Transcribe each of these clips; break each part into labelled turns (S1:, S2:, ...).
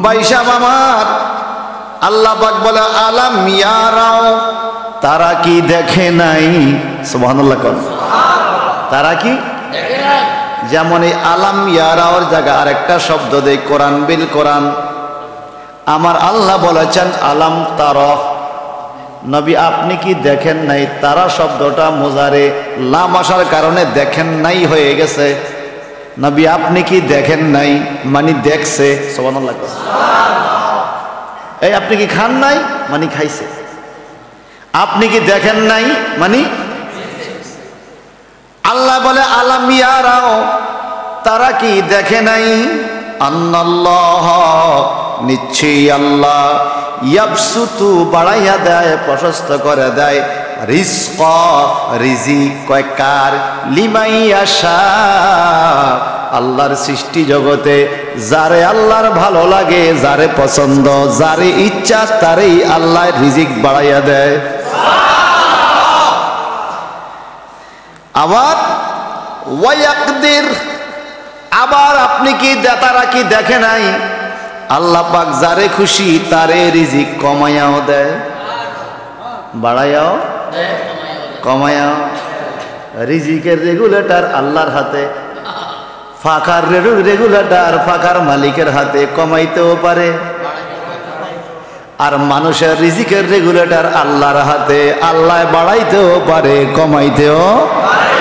S1: বাইশাব আমার আল্লাহ পাক বলে আলাম ইয়ারাও, তারা কি দেখে নাই? সুবহানাল্লাহ কোন তারা কি দেখে নাই? যেমন এই আলাম ইয়ারাওর জায়গা আরেকটা শব্দ দেই কোরআন বিল কোরআন। আমার আল্লাহ বলেছেন আলাম তারা, নবী আপনি কি দেখেন নাই? তারা শব্দটা মুজারে লাম আসার কারণে দেখেন নাই হয়ে গেছে। নবী আপনি কি দেখেন নাই মানে দেখছে। সুবহানাল্লাহ। এই আপনি কি খান নাই মানে খাইছে। আপনি কি দেখেন নাই মানে আল্লাহ বলে আলাম ইয়ারাও, তারা কি দেখে নাই? আন্নাল্লাহ, নিশ্চয়ই আল্লাহ, ইয়াবসুতু বাড়াইয়া দেয়, প্রশস্ত করে দেয়, রিজকা রিজিক কয় কার? লিমাইয়াশা, আল্লাহর সৃষ্টি জগতে যারে আল্লাহর ভালো লাগে, যারে পছন্দ, যারে ইচ্ছা তারেই আল্লাহ রিজিক বাড়াইয়া দেয়। আবার ওয়ায়াকদির, আবার আপনি কি তারা কি দেখে নাই? আল্লাহ পাক যারে খুশি তারে রিজিক কমাইয়াও দেয়, বাড়াইয়াও কমাইয়াও। রিজিকের রেগুলেটর আল্লাহর হাতে, ফাঁকার রেগুলেটর ফাঁকার মালিকের হাতে, কমাইতেও পারে। আর মানুষের রিজিকের রেগুলেটর আল্লাহর হাতে, আল্লাহ বাড়াইতেও পারে কমাইতেও পারে।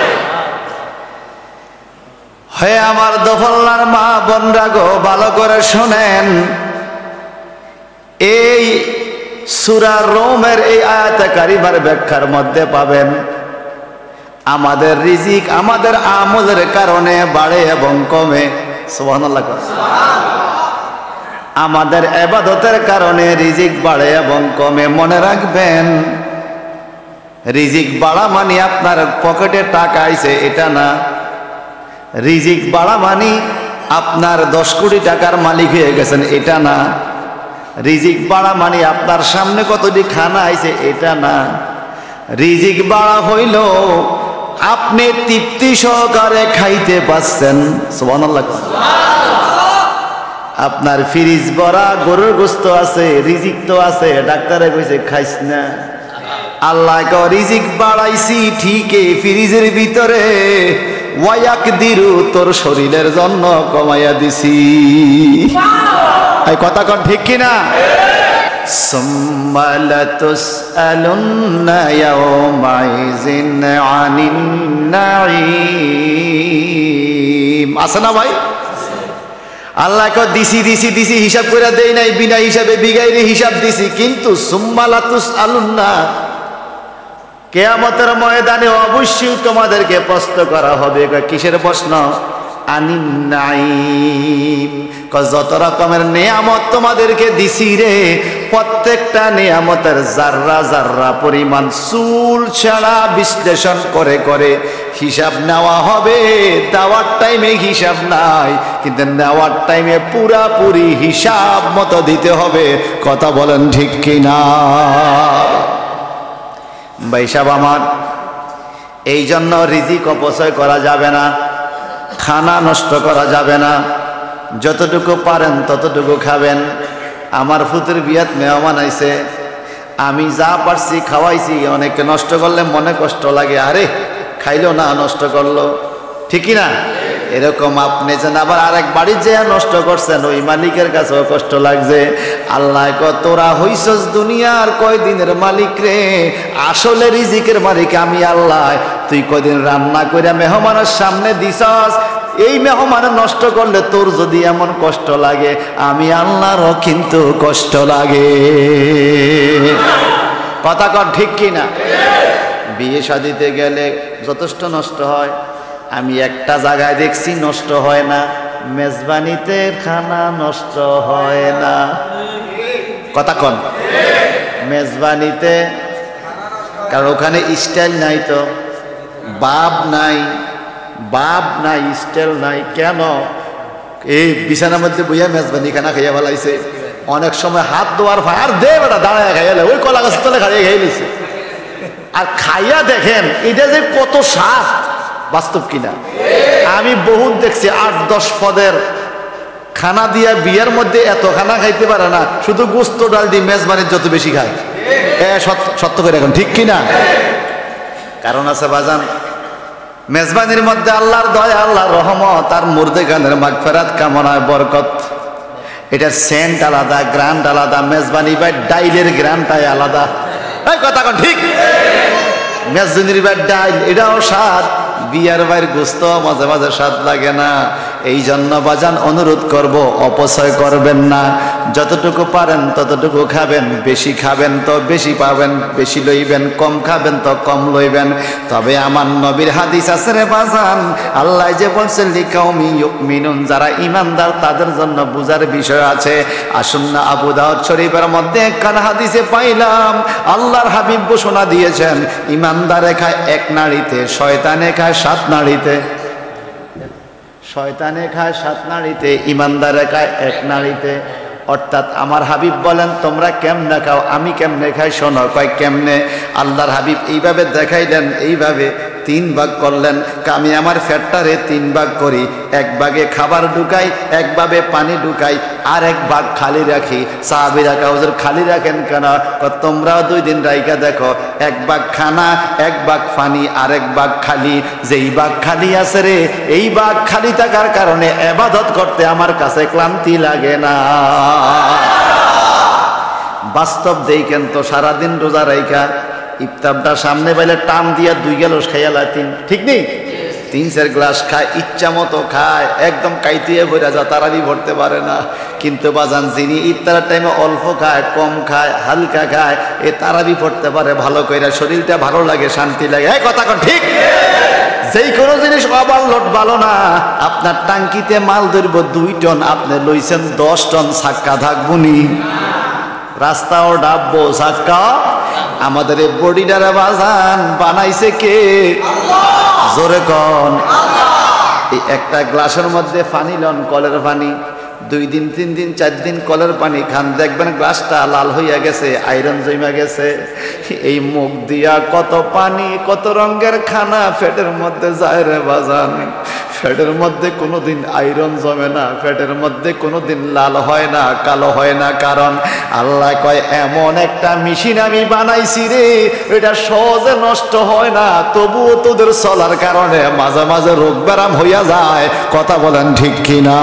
S1: হে আমার দফল্লার মা বোনরা গো, ভালো করে শোনেন, এই সূরা রোমের এই আয়াতে কারিমার ব্যাখ্যার মধ্যে পাবেন আমাদের রিজিক আমাদের আমলের কারণে বাড়ে এবং কমে। সুবহানাল্লাহ। আমাদের ইবাদতের কারণে রিজিক বাড়ে এবং কমে। মনে রাখবেন, রিজিক বাড়া মানে আপনার পকেটে টাকা আইছে এটা না। রিজিক বাড়া মানে আপনার 10 কোটি টাকার মালিক হয়ে গেছেন এটা না। রিজিক বাড়া মানে আপনার সামনে কতটি খানা আইছে এটা না। রিজিক বাড়া হইল আপনি তৃপ্তি সহকারে খাইতে পাচ্ছেন। সুবহানাল্লাহ। আপনার ফ্রিজ ভরা গরুর গোশত আছে, রিজিক তো আছে, ডাক্তারে কইছে খাইস না। আল্লাহ কয় রিজিক বাড়াইছি ঠিকই ফ্রিজের ভিতরে, ওয়ায়াকদিরু তোর শরীরের জন্য কমাইয়া দিছি। এই কথা কোন ঠিক কিনা? সুম্মা লাতুসআলুন্না ইয়াওমাইযিন আনিন নাঈম। আছে না ভাই? আল্লাহ কয় দিছি দিছি দিছি, হিসাব করে দেই নাই, বিনা হিসাবে বিগাইরে হিসাব দিছি। কিন্তু সুম্মা লাতুসআলুন্না, কিয়ামতের ময়দানে অবশ্যই তোমাদেরকে প্রশ্ন করা হবে। কিসের প্রশ্ন? আনিন নাঈম, যত রকমের নিয়ামত তোমাদেরকে দিছি রে, প্রত্যেকটা নিয়ামতের জাররা জাররা পরিমাণ চুল ছাড়া বিশ্লেষণ করে করে হিসাব নেওয়া হবে। দেওয়ার টাইমে হিসাব নাই, কিন্তু নেওয়ার টাইমে পুরাপুরি হিসাব মতো দিতে হবে। কথা বলেন ঠিক কিনা? ভাইসাব আমার, এই জন্য রিজিক অপচয় করা যাবে না, খানা নষ্ট করা যাবে না। যতটুকু পারেন ততটুকু খাবেন। আমার ফুতের বিয়াত মেহমান আইছে, আমি যা পারছি খাওয়াইছি। অনেকে নষ্ট করলে মনে কষ্ট লাগে, আরে খাইলো না নষ্ট করলো, ঠিকই না? এরকম আপনি যেন আবার আরেক বাড়ি যে নষ্ট করছেন, ওই মালিকের কাছেও কষ্ট লাগছে। আল্লাহ কয় তোরা হইছস দুনিয়ার কয়দিনের মালিক রে, আসলে রিজিকের মালিক আমি আল্লাহ। তুই কয়দিন রান্না করে মেহমানের সামনে দিছস, এই মেহমান নষ্ট করলে তোর যদি এমন কষ্ট লাগে, আমি আল্লাহরও কিন্তু কষ্ট লাগে। কথা কর ঠিক কিনা? বিয়ে শাদিতে গেলে যথেষ্ট নষ্ট হয়। আমি একটা জায়গায় দেখছি নষ্ট হয় না, মেজবানিতে খানা নষ্ট হয় না। কথা কন, মেজবানিতে, কারণ ওখানে স্টাইল নাই, তো বাপ নাই, বাপ নাই, স্টাইল নাই। কেন? এই বিছানার মধ্যে বইয়া মেজবানি খানা খাইয়া ফেলাইছে। অনেক সময় হাত ধোয়ার আর দে বেটা দাঁড়ায় খাইয়ালে, ওই কলা গাছের তলে খাইয়া খাইয়ে নিছে। আর খাইয়া দেখেন এটা যে কত স্বাদ, বাস্তব কিনা? আমি বহুত দেখছি 8-10 পদের খানা দিয়া বিয়ের মধ্যে এত খানা খাইতে পারে না, শুধু গোস্ত ডাল দিয়ে মেজবানির যত বেশি খায়। সত্য করে এখন ঠিক কিনা? কারণ আছে বাজান, মেজবানির মধ্যে আল্লাহর দয়া, আল্লাহর রহমত আর মুর্দেগানের মাগফিরাত কামনায় বরকত। এটার সেন্ট আলাদা, গ্রান্ট আলাদা। মেজবানি ভাই ডাইলের গ্রান্টটাই আলাদা। এই কথা কোন ঠিক? মেজবানির ভাই ডাইল এটাও স্বাদ, বিয়ার ভাইয়ের গোস্ত মাঝে মাঝে স্বাদ লাগে না। এই জন্য বাজান অনুরোধ করব, অপচয় করবেন না। যতটুকু পারেন ততটুকু খাবেন। বেশি খাবেন তো বেশি পাবেন, বেশি লইবেন। কম খাবেন তো কম লইবেন। তবে আমার নবীর হাদিস আছে রে বাজান, আল্লাহ যে বলছেন লিকাউমি ইউমিনুন, যারা ঈমানদার তাদের জন্য বুঝার বিষয় আছে। আসুন না, আবু দাউদ শরীফের মধ্যে একখান হাদিসে পাইলাম আল্লাহর হাবিব ঘোষণা দিয়েছেন, ঈমানদারে খায় এক নাড়িতে, শয়তানে খায় 7 নাড়িতে। শয়তানে খায় 7 নাড়িতে, ঈমানদারে খায় 1 নাড়িতে। অর্থাৎ আমার হাবিব বলেন তোমরা কেমনে খাও, আমি কেমনে খাই শোনো। কয় কেমনে? আল্লাহর হাবিব এইভাবে দেখাইলেন, এইভাবে 3 ভাগ করলেন। আমি আমার ফ্যাটটারে 3 ভাগ করি, 1 ভাগে খাবার ঢুকাই, 1 ভাগে পানি ঢুকাই, আর 1 ভাগ খালি রাখি। সাহাবীরা কয় হুজুর খালি রাখেন কেন? তোমরাও 2 দিন রাইখা দেখো, 1 ভাগ খানা, 1 ভাগ পানি, আর 1 ভাগ খালি। যেই ভাগ খালি আছে রে, এই ভাগ খালি থাকার কারণে ইবাদত করতে আমার কাছে ক্লান্তি লাগে না। বাস্তব দেখেন তো, সারাদিন রোজা রাইখা ইফতারটা সামনে পাইলে টান দিয়া 2 গ্লাস খাইয়ালা 3, ঠিক নেই? 3-4 গ্লাস খায়, ইচ্ছা মতো খায়, একদম কাইতিয়ে ভরে যা, তারাবি ভরতে পারে না। কিন্তু বাজান যিনি ইফতারের টাইমে অল্প খায়, কম খায়, হালকা খায়, এ তারাবি পড়তে পারে ভালো কইরা, শরীরটা ভালো লাগে, শান্তি লাগে। এই কথা কোন ঠিক? যেই কোনো জিনিস ওভারলোড ভালো না। আপনার টাঙ্কিতে মাল ধরব 2 টন, আপনি লইছেন 10 টন, চাক্কা থাকবনি, রাস্তাও ডাববো, চাক্কা। আমাদের এই বডিটারে বাজান বানাইছে কে? জোরে কন। এই একটা গ্লাসের মধ্যে পানি লন, কলের পানি, 2 দিন 3 দিন 4 দিন কলের পানি খান, দেখবেন গ্লাসটা লাল হইয়া গেছে, আয়রন জমা গেছে। এই মুখ দিয়া কত পানি, কত রঙের খানা পেটের মধ্যে যায় রে বাজান। পেটের মধ্যে কোনোদিন আয়রন জমে না, পেটের মধ্যে কোনোদিন লাল হয় না, কালো হয় না। কারণ আল্লাহ কয় এমন একটা মেশিন আমি বানাইছি রে, এটা সহজে নষ্ট হয় না, তবুও তোদের চলার কারণে মাঝে মাঝে রোগ ব্যারাম হইয়া যায়। কথা বলেন ঠিক কিনা?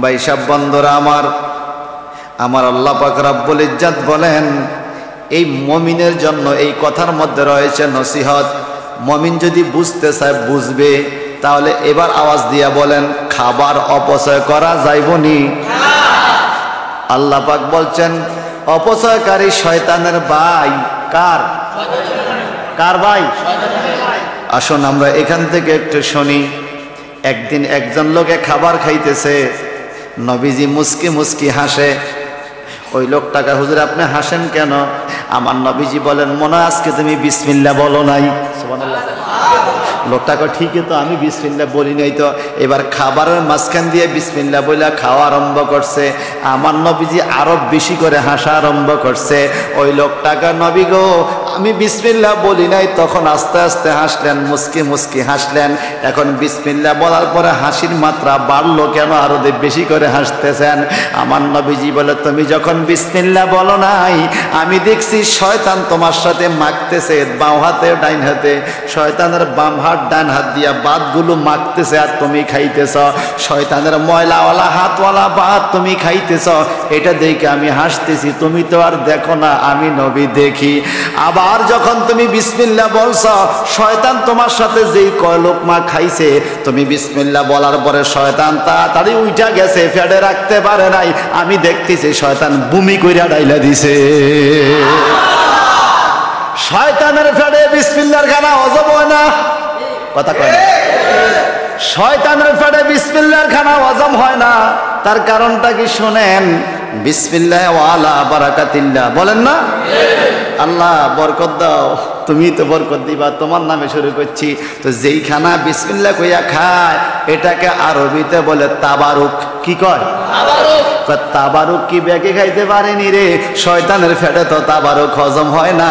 S1: ভাই সব বন্ধুরা আমার আল্লাহ পাক রব্বুল ইজ্জত বলেন, এই মুমিনের জন্য এই কথার মধ্যে রয়েছে নসিহত। মুমিন যদি বুঝতে চায় বুঝবে। তাহলে এবার আওয়াজ দিয়া বলেন, খাবার অপচয় করা যাইবনি? আল্লাহ পাক বলছেন অপচয়কারী শয়তানের ভাই। কার? কার ভাই? আসুন আমরা এখান থেকে একটু শুনি। একদিন একজন লোকে খাবার খাইতেছে, নবীজি মুস্কি মুস্কি হাসে। ওই লোকটাকে, হুজুর আপনি হাসেন কেন? আমার নবীজি বলেন, মনে হয় আজকে তুমি বিসমিল্লাহ বলো নাই। সুবহানাল্লাহ। লোকটাকে ঠিকই তো, আমি বিসমিল্লাহ বলি নাই তো। এবার খাবারের মাঝখান দিয়ে বিসমিল্লাহ বলে খাওয়া আরম্ভ করছে। আমার নবীজি আরো বেশি করে হাসা আরম্ভ করছে। ওই লোকটাকে, নবী গো আমি বিসমিল্লাহ বলি নাই। তখন আস্তে আস্তে হাসলেন, মুস্কি মুস্কি হাসলেন। এখন বিসমিল্লাহ বলার পরে হাসির মাত্রা বাড়লো কেন? আরো বেশি করে হাসতেছেন। আমার নবীজি বলে, তুমি যখন বিসমিল্লাহ বলো নাই, আমি দেখছি শয়তান তোমার সাথে মাখতেছে, বাম হাতে ডাইন হাতে। শয়তানের বাম হাত ডান হাত দিয়া ভাতগুলো মাখতেছে আর তুমি খাইতেছ। শয়তানের ময়লাওয়ালা হাতওয়ালা ভাত তুমি খাইতেছ। এটা দেখে আমি হাসতেছি, তুমি তো আর দেখো না, আমি নবী দেখি। আবার যখন তুমি বিসমিল্লাহ বলছ, শয়তান তোমার সাথে যেই কয় লোকমা খাইছে, তুমি বিসমিল্লাহ বলার পরে শয়তান তাড়াতাড়ি উঠা গেছে, ফেডে রাখতে পারে নাই। আমি দেখতেছি শয়তান বমি কইরা ডাইলা দিছে। শয়তানের ফেডে বিসমিল্লাহর খানা হজম হয় না। কথা কয় না? শয়তানের ফেডে বিসমিল্লাহর খানা হজম হয় না। তার কারণটা কি শোনেন? বিসমিল্লাহ ওয়ালা বারাকাতিল্লাহ বলেন না? আল্লাহ বরকত দাও, তুমি তো বরকত দিবা, তোমার নামে শুরু করছি। তো যেই খানা বিসমিল্লাহ কইয়া খায়, এটাকে আরবিতে বলে তাবারুক। কি কয়? তাবারুক। তাবারুক কি বেঁকে খাইতে পারেনি রে, শয়তানের ফেটে তো তাবারুক হজম হয় না।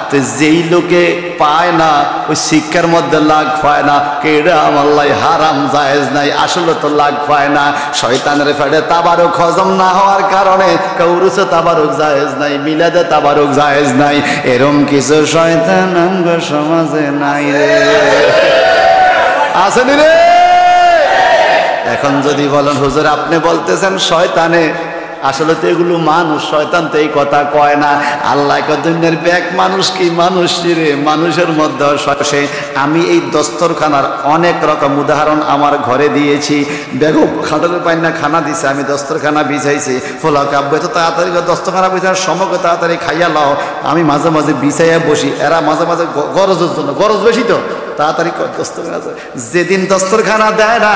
S1: তো যেই লোকে পায় না ওই শিক্ষার মধ্যে লাগ পায় না, কেডা আল্লাহ হারাম জায়েজ নাই, আসলে তো লাগ পায় না। শয়তানের ফেটে তাবারুক হজম না হওয়ার কারণে কৌরুসে তাবারুক জায়েজ নাই, মিলাদে তাবারুক জায়েজ নাই। এরম কিছু শয়তান অঙ্গ সমাজে নাই রে, আসেনি রে? এখন যদি বলেন হুজুর আপনি বলতেছেন শয়তানে, আসলে তো এগুলো মানুষ, শয়তান তো এই কথা কয় না। আল্লাহ দুনিয়ার ব্যাগ মানুষ কি মানুষ রে, মানুষের মধ্যে সে। আমি এই দস্তরখানার অনেক রকম উদাহরণ আমার ঘরে দিয়েছি। বেগম খাটালের পাই না খানা দিছে, আমি দস্তরখানা বিছাইছি, ফোলা কাব্য তো তাড়াতাড়ি দস্তরখানা বিছার সময় তাড়াতাড়ি খাইয়া লাও। আমি মাঝে মাঝে বিছাইয়া বসি, এরা মাঝে মাঝে গরজের জন্য, গরজ বেশি তো তাড়াতাড়ি দস্তরখানা। যেদিন দস্তরখানা দেয় না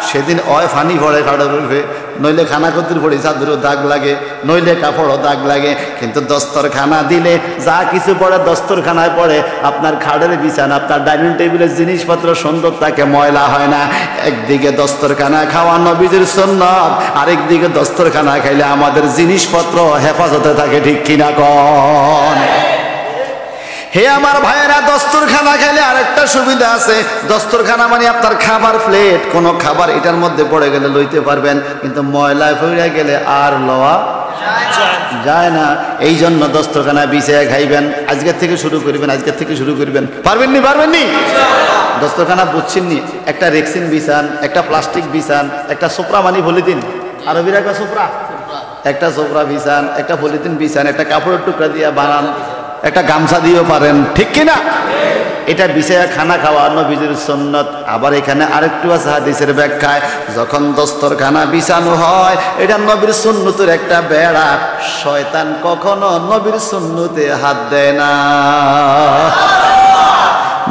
S1: সেদিন অয় ফানি পড়ে খাটার উঠবে, নইলে খানা কদ্দুর পড়ি চাদুরও দাগ লাগে, নইলে কাপড়ও দাগ লাগে। কিন্তু দস্তরখানা দিলে যা কিছু পড়ে দস্তরখানায় পড়ে। আপনার খাটের বিছানা, আপনার ডাইনিং টেবিলের জিনিসপত্র সুন্দর থাকে, ময়লা হয় না। একদিকে দস্তরখানা খাওয়া নবীজির সুন্নাত, আরেকদিকে দস্তরখানা খাইলে আমাদের জিনিসপত্র হেফাজতে থাকে, ঠিক কিনা কোন? হে আমার ভাইয়েরা, দস্তরখানা খেলে আরেকটা সুবিধা আছে। দস্তরখানা মানে আপনার খাবার প্লেট, কোনো খাবার এটার মধ্যে পড়ে গেলে লইতে পারবেন, কিন্তু ময়লায় পড়ে গেলে আর লওয়া যায় না। এই জন্য দস্তরখানা বিছায়া খাইবেন। আজকের থেকে শুরু করবেন, আজকের থেকে শুরু করবেন। পারবেন নি? পারবেন নি? দস্তরখানা বুঝছেন নি? একটা রেক্সিন বিছান, একটা প্লাস্টিক বিছান, একটা সোপরা মানি পলিথিন, আরবির একটা সোপরা, একটা সোপরা বিছান, একটা পলিথিন বিছান, একটা কাপড়ের টুকরা দিয়ে বানান, একটা গামছা দিয়েও পারেন, ঠিক কিনা? এটা বিছায়া খানা খাওয়া নবীজির সুন্নাত। আবার এখানে আরেকটু আছে হাদিসের ব্যাখ্যায়, যখন দস্তরখানা বিছানো হয় এটা নবীর সুন্নতের একটা বেড়া, শয়তান কখনো নবীর সুন্নতে হাত দেয় না।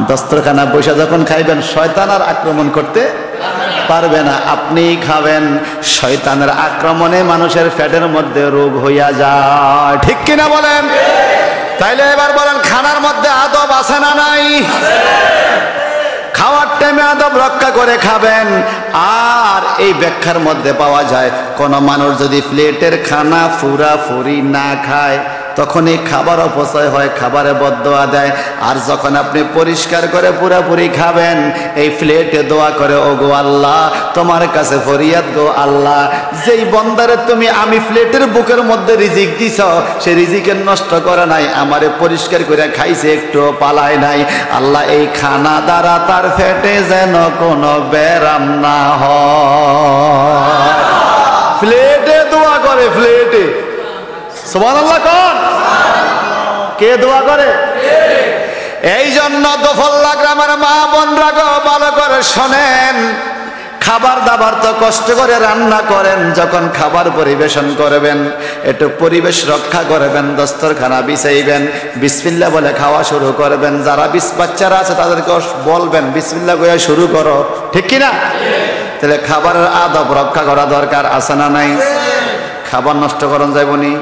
S1: দস্তরখানা বসে যখন খাইবেন শয়তান আর আক্রমণ করতে পারবে না, আপনিই খাবেন। শয়তানের আক্রমণে মানুষের পেটের মধ্যে রোগ হইয়া যায়, ঠিক কিনা বলেন? তাইলে এবার বলেন, খানার মধ্যে আদব আছে না নাই? খাওয়ার টাইমে আদব রক্ষা করে খাবেন। আর এই ব্যাখ্যার মধ্যে পাওয়া যায়, কোন মানুষ যদি প্লেটের খানা ফুরাফুরি না খায় তখন এই খাবার অপচয় হয়, খাবারে বদদোয়া দেয়। আর যখন আপনি পরিষ্কার করে পুরাপুরি খাবেন, এই প্লেটে দোয়া করে, ও গো আল্লাহ তোমার কাছে ফরিয়াদ গো আল্লাহ, যেই বন্দারে তুমি আমি প্লেটের বুকের মধ্যে রিজিক দিছ, সে রিজিকের নষ্ট করে নাই, আমারে পরিষ্কার করে খাইছে, একটু পালায় নাই। আল্লাহ এই খানা দ্বারা তার পেটে যেন কোনো ব্যারাম না হয়। প্লেটে দোয়া করে, প্লেটে। সুবহানাল্লাহ কোন? কে দোয়া করে? এই জন্য দোফল্লা গ্রামের মা বোনরা গো ভালো করে শোনেন, খাবার দাবার তো কষ্ট করে রান্না করেন, যখন খাবার পরিবেশন করবেন একটু পরিবেশ রক্ষা করবেন, দস্তরখানা বিছাইবেন, বিসমিল্লাহ বলে খাওয়া শুরু করবেন। যারা বাচ্চারা আছে তাদেরকে বলবেন বিসমিল্লাহ কইয়া শুরু করো, ঠিক কিনা? তাহলে খাবারের আদব রক্ষা করা দরকার, আছে না নাই? খাবার নষ্ট করন যাইবনি?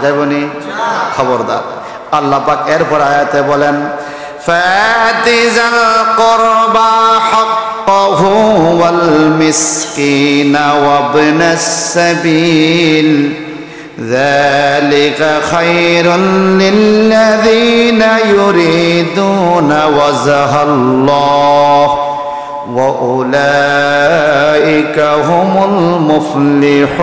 S1: যাইবনি? খবরদার। আল্লাহ পাক এরপর আয়াতে বলেন, ফাতিজাল কুরবা হাক্কাহু ওয়াল মিসকিনা ওয়াবনাস সাবিল যালিকা খায়রুল লিল্লাযিনা ইউরিদুনা ওয়াজহাল্লাহ وَأُولَئِكَ هُمُ الْمُفْلِحُونَ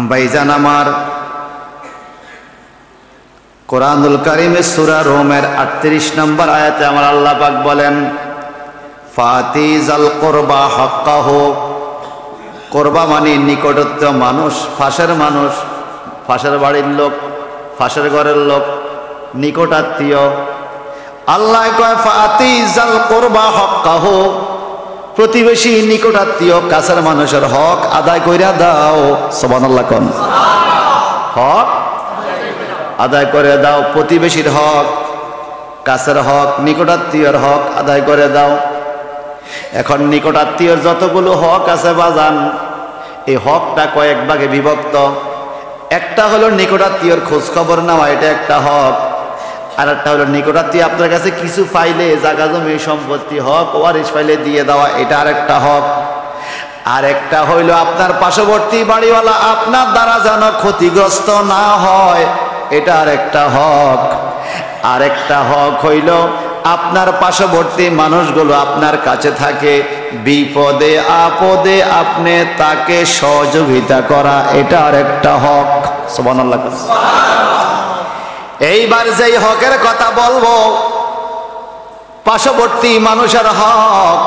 S1: ভাইজান আমার, কোরআনুল কারীমের সূরা রোমের 38 নম্বর আয়াতে আমার আল্লাহ পাক বলেন, ফাতিজাল কুরবা হাক্কাহু। কুরবা মানে নিকটস্থ মানুষ, পাশের মানুষ, পাশের বাড়ির লোক, পাশের ঘরের লোক, নিকট আত্মীয়। আল্লাহ কয় ফাতিজাল কুরবা হাক্কাহু, প্রতিবেশী, নিকট আত্মীয়, কাছের মানুষের হক আদায় কইরা দাও। সুবহানাল্লাহ কোন? হক আদায় করে দাও, প্রতিবেশীর হক, কাছের হক, নিকট আত্মীয়র হক আদায় করে দাও। এখন নিকট আত্মীয়র যতগুলো হক আছে বাজান, এই হকটা কয়েক ভাগে বিভক্ত। একটা হলো নিকট আত্মীয়র খোঁজ খবর নেওয়া, এটা একটা হক। আর একটা হলো নিকটাত্মীয় আপনার কাছে কিছু পাইলে জায়গা জমি সম্পত্তি হক ওয়ারিশ পাইলে দিয়ে দেওয়া, এটা আরেকটা হক। আরেকটা হইল আপনার পার্শ্ববর্তী বাড়িওয়ালা আপনার দ্বারা যেন ক্ষতিগ্রস্ত না হয়, এটা আরেকটা হক। আরেকটা হক হইল আপনার পার্শ্ববর্তী মানুষগুলো আপনার কাছে থাকে, বিপদে আপদে আপনি তাকে সহযোগিতা করা, এটা আরেকটা হক। সুবহানাল্লাহ। এইবার যেই হকের কথা বলবো, পার্শ্ববর্তী মানুষের হক,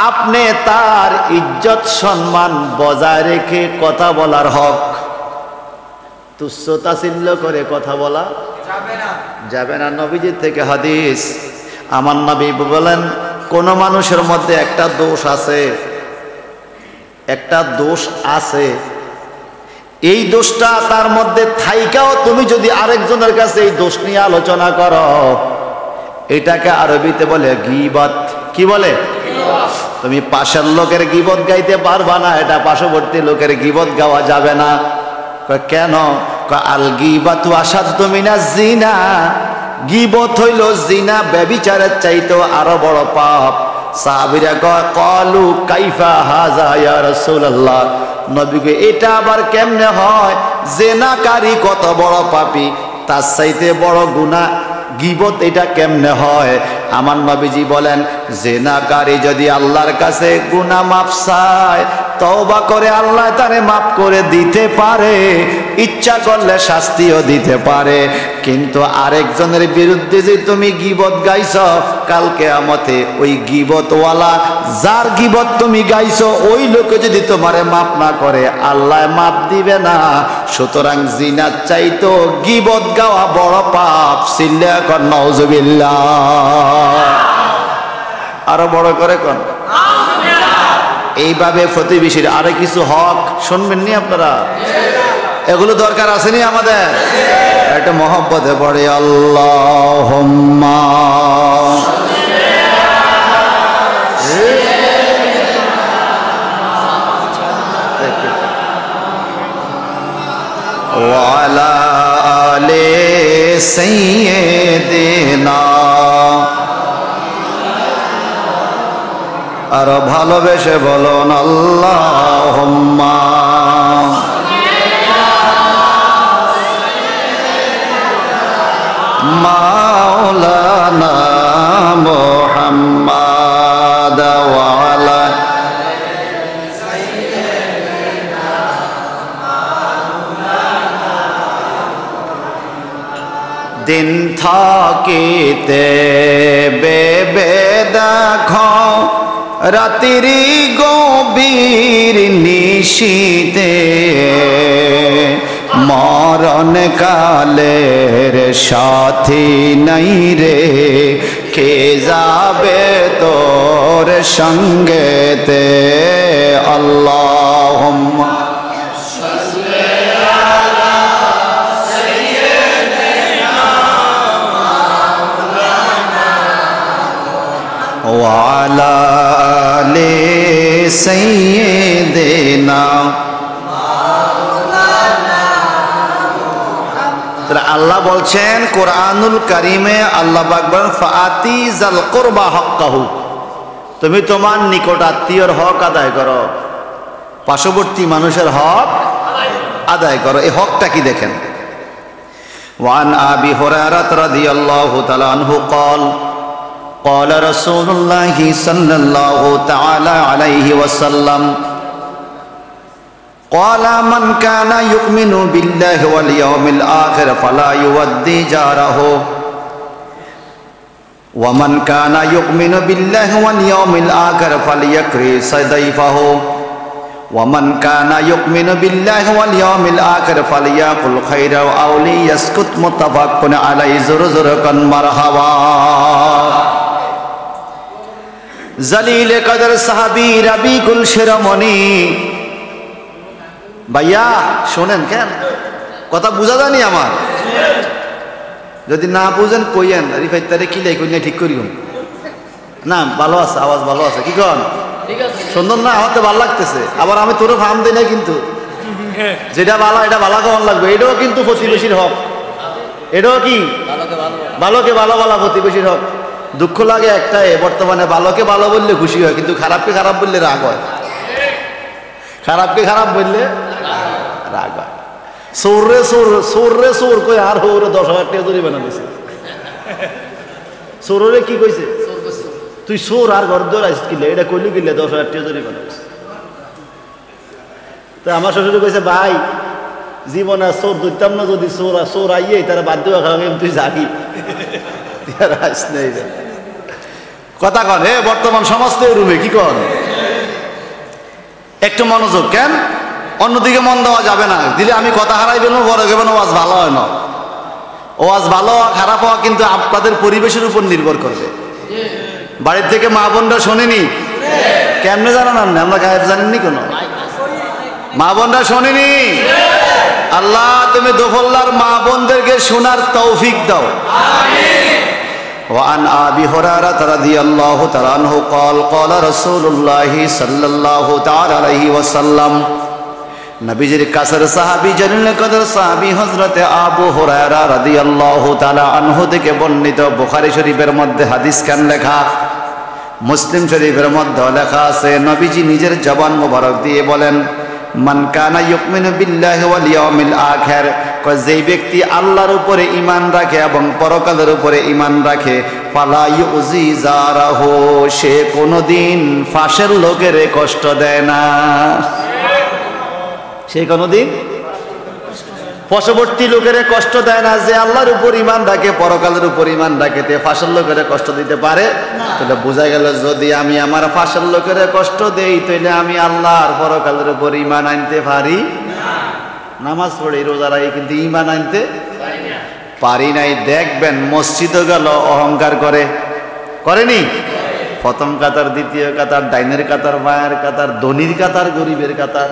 S1: আপনি তার ইজ্জত সম্মান বজায় রেখে কথা বলার হক। তুচ্ছ তাচ্ছিল্য করে কথা বলা যাবে না। নবীজির থেকে হাদিস, আমার নবী বলেন কোন মানুষের মধ্যে একটা দোষ আছে, একটা দোষ আছে, এই দোষটা তার মধ্যে থাইকাও তুমি যদি আরেকজনের কাছে এই দোষ নিয়ে আলোচনা করো, এটাকে আরবিতে বলে গীবত। কি বলে? তুমি পাশের লোকের গীবত গাইতে পারবা না, এটা পার্শ্ববর্তী লোকের গীবত গাওয়া যাবে না। কেন? আল গীবাতু আসাদ্দু মিনাজ জিনা, গীবত হইল জিনা ব্যভিচারের চাইতেও আরো বড় পাপ। সাহাবীরা ক্বালু কাইফা হাযা ইয়া রাসূলুল্লাহ, নবীকে এটা আবার কেমনে হয়? জিনাকারী কত বড় পাপী, তার চাইতে বড় গুনাহ গীবত, এটা কেমনে হয়? আমার নবীজি বলেন জিনাকারী যদি আল্লাহর কাছে গুনাহ মাফ চায়, তওবা করে আল্লাহ তারে মাফ করে দিতে পারে, ইচ্ছা করলে শাস্তিও দিতে পারে। কিন্তু আরেকজনের বিরুদ্ধে যে তুমি গীবত গাইছো, কাল কিয়ামতে ওই গীবতওয়ালা যার গীবত তুমি গাইছো ওই লোকে যদি তোমারে মাফ না করে, আল্লাহ মাফ দিবে না। সুতরাং জিনার চাইতো গীবত গাওয়া বড় পাপ। সিল্লা কর নাউজুবিল্লাহ, আরো বড় করে কোন। এইভাবে প্রতিবেশীর আরো কিছু হক শুনবেন নি আপনারা? এগুলো দরকার আসেনি আমাদের? একটা মহব্বতে পড়ে আল্লাহুম্মা ওয়া আলা আলি সাইয়্যিদিনা, আর ভালোবেসে বলুন আল্লাহুম্মা মাওলানা মুহাম্মাদ ওয়া আলা দিন থাকিতে বেবে দেখো রাতির গভীর নিশীতে, মরণ কালের সাথী নাই রে, কে যাবে তোর সঙ্গেতে। আল্লাহুম্মা ওয়া আলা আলি সাইয়্যিদিনা। আল্লাহ বলছেন কোরআনুল কারিমে, আল্লাহ পাক বলেন ফাআতি যাল কুরবা হাক্কাহু, তুমি তোমার নিকট আত্মীয়র হক আদায় করো, পার্শ্ববর্তী মানুষের হক আদায় করো। এই হকটা কি দেখেন। ওয়ান আবি হুরায়রা রাদিয়াল্লাহু তাআলা আনহু قال قال رسول الله صلى الله تعالى عليه وسلم قال من كان يؤمن بالله واليوم الآخر فلا يؤذي جاره ومن كان يؤمن بالله واليوم الآخر فليكرم ضيفه ومن كان يؤمن بالله واليوم الآخر فليقل خيرا أو ليسكت متفق عليه زرزركا مرحبا জলিল কদর সাহাবী রবিকুল শিরোমণি। ভাইয়া শোনেন, কেন কথা বুঝা জানি আমার? যদি না বুঝেন কইয়েন, রিফাই তারে কি লাই কইনা ঠিক করিও না। ভালো আছে, আওয়াজ ভালো আছে, কি কন? সুন্দর না? আমার তো ভালো লাগতেছে। আবার আমি তোরও ফার্ম দিই না, কিন্তু যেটা ভালো এটা ভালো কেমন লাগবে, এটাও কিন্তু প্রতিবেশীর হক, এটাও কি ভালোকে ভালো বলা প্রতিবেশীর হক। দুঃখ লাগে একটাই, বর্তমানে ভালোকে ভালো বললে খুশি হয়, কিন্তু খারাপকে খারাপ বললে রাগ হয়। খারাপকে খারাপ বললে রাগ হয়। সৌরে সৌর সৌরে সৌর কই আর হৌরে 10,000 টাকা জরিমানা দিছে। সৌরে কি কইছে? তুই সৌর আর ঘর দৌড় আইস কিলে, এটা কইলি কিলে 10,000 টাকা জরিমানা দিছে। তো আমার শ্বশুরে কইছে, ভাই জীবন আর চোর ধরতাম না, যদি চোর আইয়ে তারা বাধ্য খাওয়া তুই যাবি কথা কন। হে বর্তমান সমাজ তো রুমে কি কন, একটু মনোযোগ কেন, অন্যদিকে মন দেওয়া যাবে না। দিলে আমি কথা হারাই গেল, বড় গেবেন, ওয়াজ ভালো হয় না। ওয়াজ ভালো হওয়া খারাপ হওয়া কিন্তু আপনাদের পরিবেশের উপর নির্ভর করবে। বাড়ির থেকে মা বোনরা শোনেনি, কেমনে জানান আপনি? আমরা গায়েব জানেননি কোনো মা বোনরা শোনেনি। আল্লাহ তুমি দোফল্লার মা বোনদেরকে শোনার তৌফিক দাও। وعن أبي هريرة رضي الله تعالى عنه قال قال رسول الله صلى الله تعالى عليه وسلم নবীজির কাছের সাহাবী জালিল কদর সাহাবী হযরতে আবু হুরায়রা রাদিয়াল্লাহু তাআলা আনহু থেকে বর্ণিত। বুখারী শরীফের মধ্যে হাদিস খান লেখা, মুসলিম শরীফের মধ্যে লেখা আছে, নবীজি নিজের জবান মোবারক দিয়ে বলেন, মান কানা ইউমিনু বিল্লাহি ওয়াল ইয়াউমিল আখির, যেই ব্যক্তি আল্লাহর উপরে ঈমান রাখে এবং পরকালের উপরে ঈমান রাখে, ফালা ইউজি জারাহু, সে কোনোদিন ফাঁসের লোকের কষ্ট দেয় না। সে কোনোদিন পার্শ্ববর্তী লোকের কষ্ট দেয় না। যে আল্লাহর উপর ঈমান রাখে, পরকালের উপর ঈমান রাখে, তে ফাঁসের লোকের কষ্ট দিতে পারে? তাহলে বোঝা গেল, যদি আমি আমার ফাঁসের লোকের কষ্ট দেই, তাহলে আমি আল্লাহর পরকালের উপর ঈমান আনতে পারি না। নামাজ পড়ি, রোজা রাখি, কিন্তু ঈমান আনতে পারি নাই। দেখবেন মসজিদে গেল অহংকার করেনি? প্রথম কাতার, দ্বিতীয় কাতার, ডাইনের কাতার, বাঁয়ের কাতার, ধনির কাতার, গরিবের কাতার।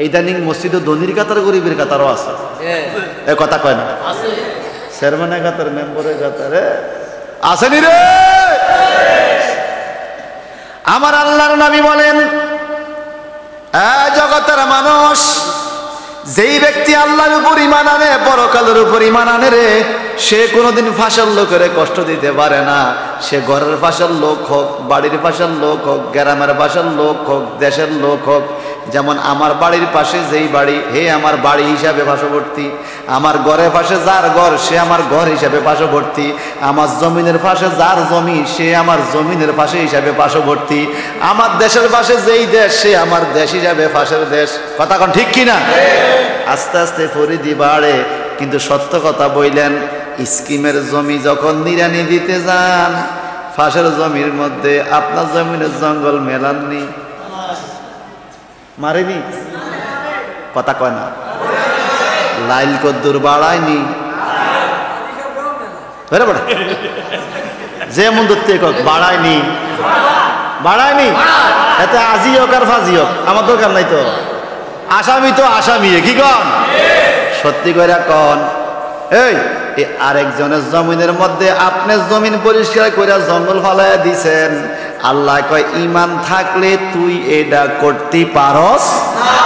S1: ইদানিং মসজিদে ধনির কাতার, গরিবের কাতারও আছে। এ কথা কয় না? চেয়ারম্যানের কাতার, মেম্বারের কাতারে আসেনি রে। আমার আল্লাহর নবী বলেন, জগতের মানুষ, যেই ব্যক্তি আল্লাহর উপর ঈমান আনে, পরকালের উপর ঈমান আনে রে, সে কোনোদিন ফাঁসের লোকের কষ্ট দিতে পারে না। সে ঘরের পাশের লোক হোক, বাড়ির পাশের লোক হোক, গ্রামের পাশের লোক হোক, দেশের লোক হোক। যেমন আমার বাড়ির পাশে যেই বাড়ি, হে আমার বাড়ি হিসাবে পার্শ্ববর্তী। আমার ঘরের পাশে যার ঘর, সে আমার ঘর হিসাবে পার্শ্ববর্তী। আমার জমিনের পাশে যার জমি, সে আমার জমিনের পাশে হিসাবে পার্শ্ববর্তী। আমার দেশের পাশে যেই দেশ, সে আমার দেশ হিসাবে পাশের দেশ। কথা কোন ঠিক কিনা? আস্তে আস্তে পরিধি বাড়ে, কিন্তু সত্য কথা বললেন, স্কিমের জমি যখন নিড়ানি দিতে যান, পাশের জমির মধ্যে আপনার জমিনের জঙ্গল মেলাননি, মারেনি? কথা কয় না? লাইল কদ্দুর বাড়ায়নি, যে মন ধরতে বাড়ায়নি, এতে আজি হোক আর ফাজি হোক আমার দরকার নাই। তো আসামি তো আসামি, কি কন? সত্যি করে কন। এই আরেকজনের জমিনের মধ্যে আপনার জমিন পরিষ্কার করে জঙ্গল ফালাইয়া দিছেন। আল্লাহ কয়, ঈমান থাকলে তুই এটা করতে পারস না।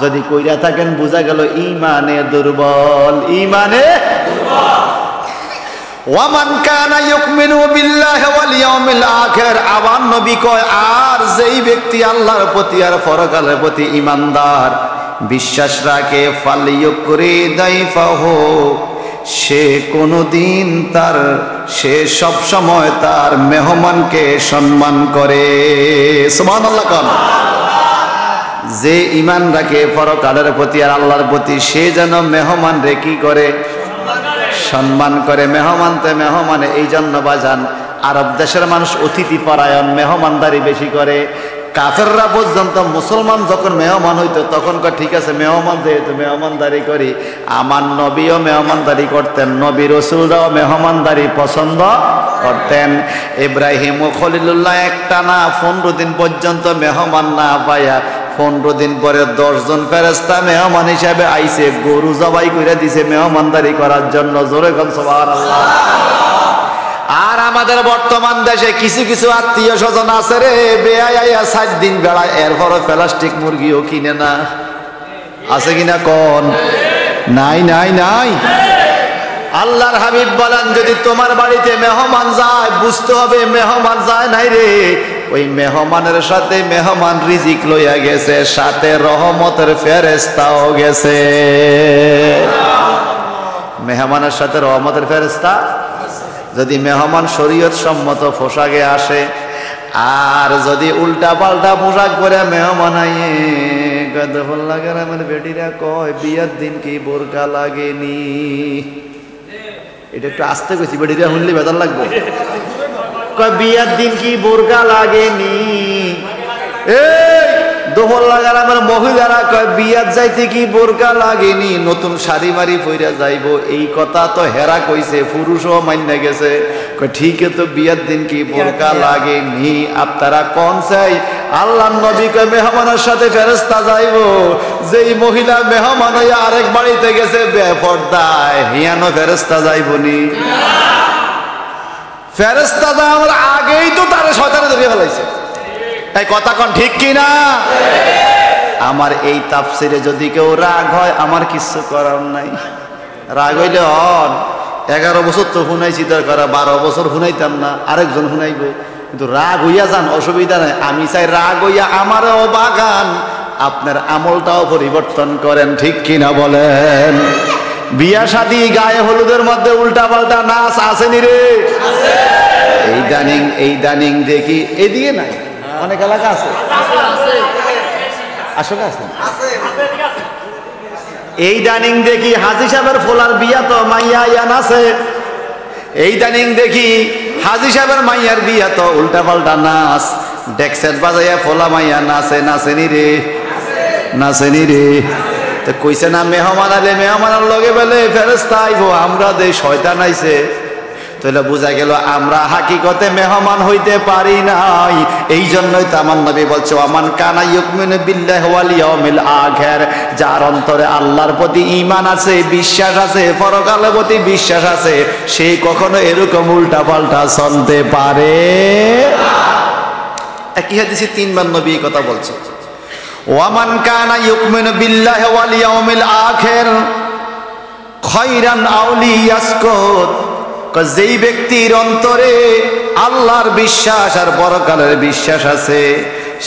S1: যদি কইরা থাকেন, বোঝা গেল ঈমানে দুর্বল, ঈমানে দুর্বল। ওয়ামান কানা ইউমিনু বিল্লাহি ওয়াল ইয়াউমিল আখির, আবার নবী কয়, আর যেই ব্যক্তি আল্লাহর প্রতি আর পরকালের প্রতি ঈমানদার, বিশ্বাস রাখে, ফালিয়ুকরি দাইফাহু, সে কোনদিন সে সব সময় তার মেহমানকে সম্মান করে। সুবহানাল্লাহ কোন? যে ঈমান রাখে পরকালের প্রতি আর আল্লাহর প্রতি, সে যেন মেহমান রে কি করে? সম্মান করে। মেহমানে এই জন্য বাজান, আরব দেশের মানুষ অতিথি পরায়ণ, মেহমানদারি বেশি করে। কাফেররা পর্যন্ত মুসলমান যখন মেহমান হইতো, তখন ঠিক আছে, মেহমান যেহেতু মেহমানদারি করি। আমার নবীও মেহমানদারি করতেন, নবী রসুলরাও মেহমানদারি পছন্দ করতেন। ইব্রাহিম ও খলিলুল্লাহ একটানা 15 দিন পর্যন্ত মেহমান না পাইয়া 15 দিন পরে 10 জন ফেরেশতা মেহমান হিসাবে আইছে, গরু জবাই করে দিছে মেহমানদারি করার জন্য। জোরে কোন সুবহানাল্লাহ। আর আমাদের বর্তমান দেশে কিছু কিছু আত্মীয় স্বজন আছে রে, বেআইয়া 7 দিন বেড়ায়, এরপরে প্লাস্টিক মুরগিও কিনে না। আছে কিনা কোন? নাই নাই নাই। আল্লাহর হাবিব বলেন যদি তোমার বাড়িতে মেহমান যায় বুঝতে হবে মেহমান যায় নাই রে, ওই মেহমানের সাথে মেহমান রিজিক লইয়া গেছে, সাথে রহমতের ফেরেশতাও গেছে। মেহমানের সাথে রহমতের ফেরেশতা। যদি মেহমান শরীয়ত সম্মত পোশাকে আসে, আর যদি উল্টা পাল্টা পোশাক পরে মেহমান আইয়ে গদফল লাগে, আমার বেটিরা কয় বিয়ার দিন কি বোরকা লাগেনি। এটা একটু আস্তে কইছি, বেটিরা শুনলে বেজার লাগবে। কয় বিয়ার দিন কি বোরকা লাগেনি। এই দোহল লাগার আমার মহিলারা কয় বিয়ার যাইতে কি বোরকা লাগেনি, নতুন শাড়ি মারি পইরা যাইবো। এই কথা তো হেরা কইছে, পুরুষও মান্য গেছে। কয় ঠিক তো বিয়ার দিন কি বোরকা লাগেনি। আপনারা কোন চাই? আল্লাহ নবী কয় মেহমানের সাথে ফেরেশতা যাইবো। যেই মহিলা মেহমান হইয়া আরেক বাড়িতে গেছে বেপরদায়, হিয়ানো ফেরেশতা যাইবনি? ফেরেশতা যাওয়ার আগেই তো তারা শয়তানে ধরে ফেলাইছে। এই কথা কোন ঠিক কিনা? আমার এই তাফসিরে যদি কেউ রাগ হয় আমার কিছু করার নাই। রাগ হইলে হন 11 বছর তো শুনাইছি, দরকার 12 বছর শুনাইতাম না, আরেকজন শুনাইব। কিন্তু রাগ হইয়া যান, অসুবিধা নাই। আমি চাই রাগ হইয়া আমারও বাগান, আপনার আমলটাও পরিবর্তন করেন, ঠিক কিনা বলেন? বিয়া শাদী গায়ে হলুদের মধ্যে উল্টা পাল্টা নাচ আসেনি রে? এই দানিং দেখি এদিকে নাই, অনেক এলাকা আছে, আসলে আছে। এই দানিং দেখি হাজী সাহেবের ফোলার বিয়া তো মাইয়া ইয়ান আছে। এই দানিং দেখি হাজী সাহেবের মাইয়ার বিয়া তো উল্টা পাল্টা নাচ, ডেকসেট বাজাইয়া ফোলা মাইয়া নাচে। নাচেনি রে? নাচেনি রে? তো কইছে না মেহমান আলে মেহমানের লগে বলে ফেরেশতা আইবো, আমরা দে শয়তান আইছে। তাহলে বোঝা গেল আমরা হাকিকতে মেহমান হইতে পারি নাই। এই জন্যই তো আমার নবী বলছে ওয়ামান কানা ইউমিনু বিল্লাহি ওয়াল ইয়াউমিল আখির, যার অন্তরে আল্লাহর প্রতি ঈমান আছে, বিশ্বাস আছে, পরকালের প্রতি বিশ্বাস আছে, সে কখনো এরকম উল্টা পাল্টা চলতে পারে না। একই হাদিসে 3 বার নবী এই কথা বলছে, ওয়ামান কানা ইউমিনু বিল্লাহি ওয়াল ইয়াউমিল আখির খায়রান আও লিয়াসকুত। যেই ব্যক্তির অন্তরে আল্লাহর বিশ্বাস আর পরকালের বিশ্বাস আছে,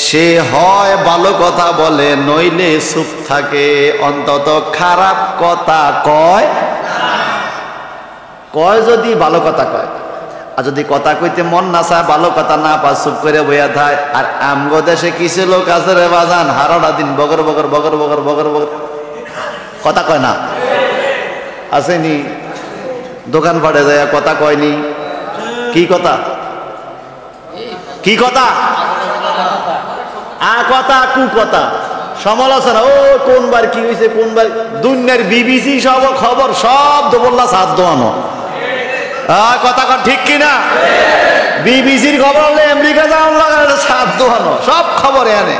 S1: সে হয় ভালো কথা বলে, নইলে চুপ থাকে, অন্তত খারাপ কথা কয় কয় যদি ভালো কথা কয়। আর যদি কথা কইতে মন না চায়, ভালো কথা না পা, চুপ করে বইয়া থাকে। আর আমগো দেশে কিছু লোক আছে রে বাজান, হারাটা দিন বগর বগর বগর বগর বগর বগর কথা কয় না, আসেনি? দোকান পাড়ে যায় কথা কয়নি। কি কথা? কি কথা? আ কথা কু কথা, সমালোচনা। ও কোন বার কি হয়েছে, কোন বার দুনিয়ার বিবিসি সব খবর সব দোবল্লা সাথ দোয়ানো। কথা কর ঠিক কিনা? বিবিসির খবর হলে আমেরিকা যাওয়ার লাগে সাথ দোয়ানো, সব খবর আনে।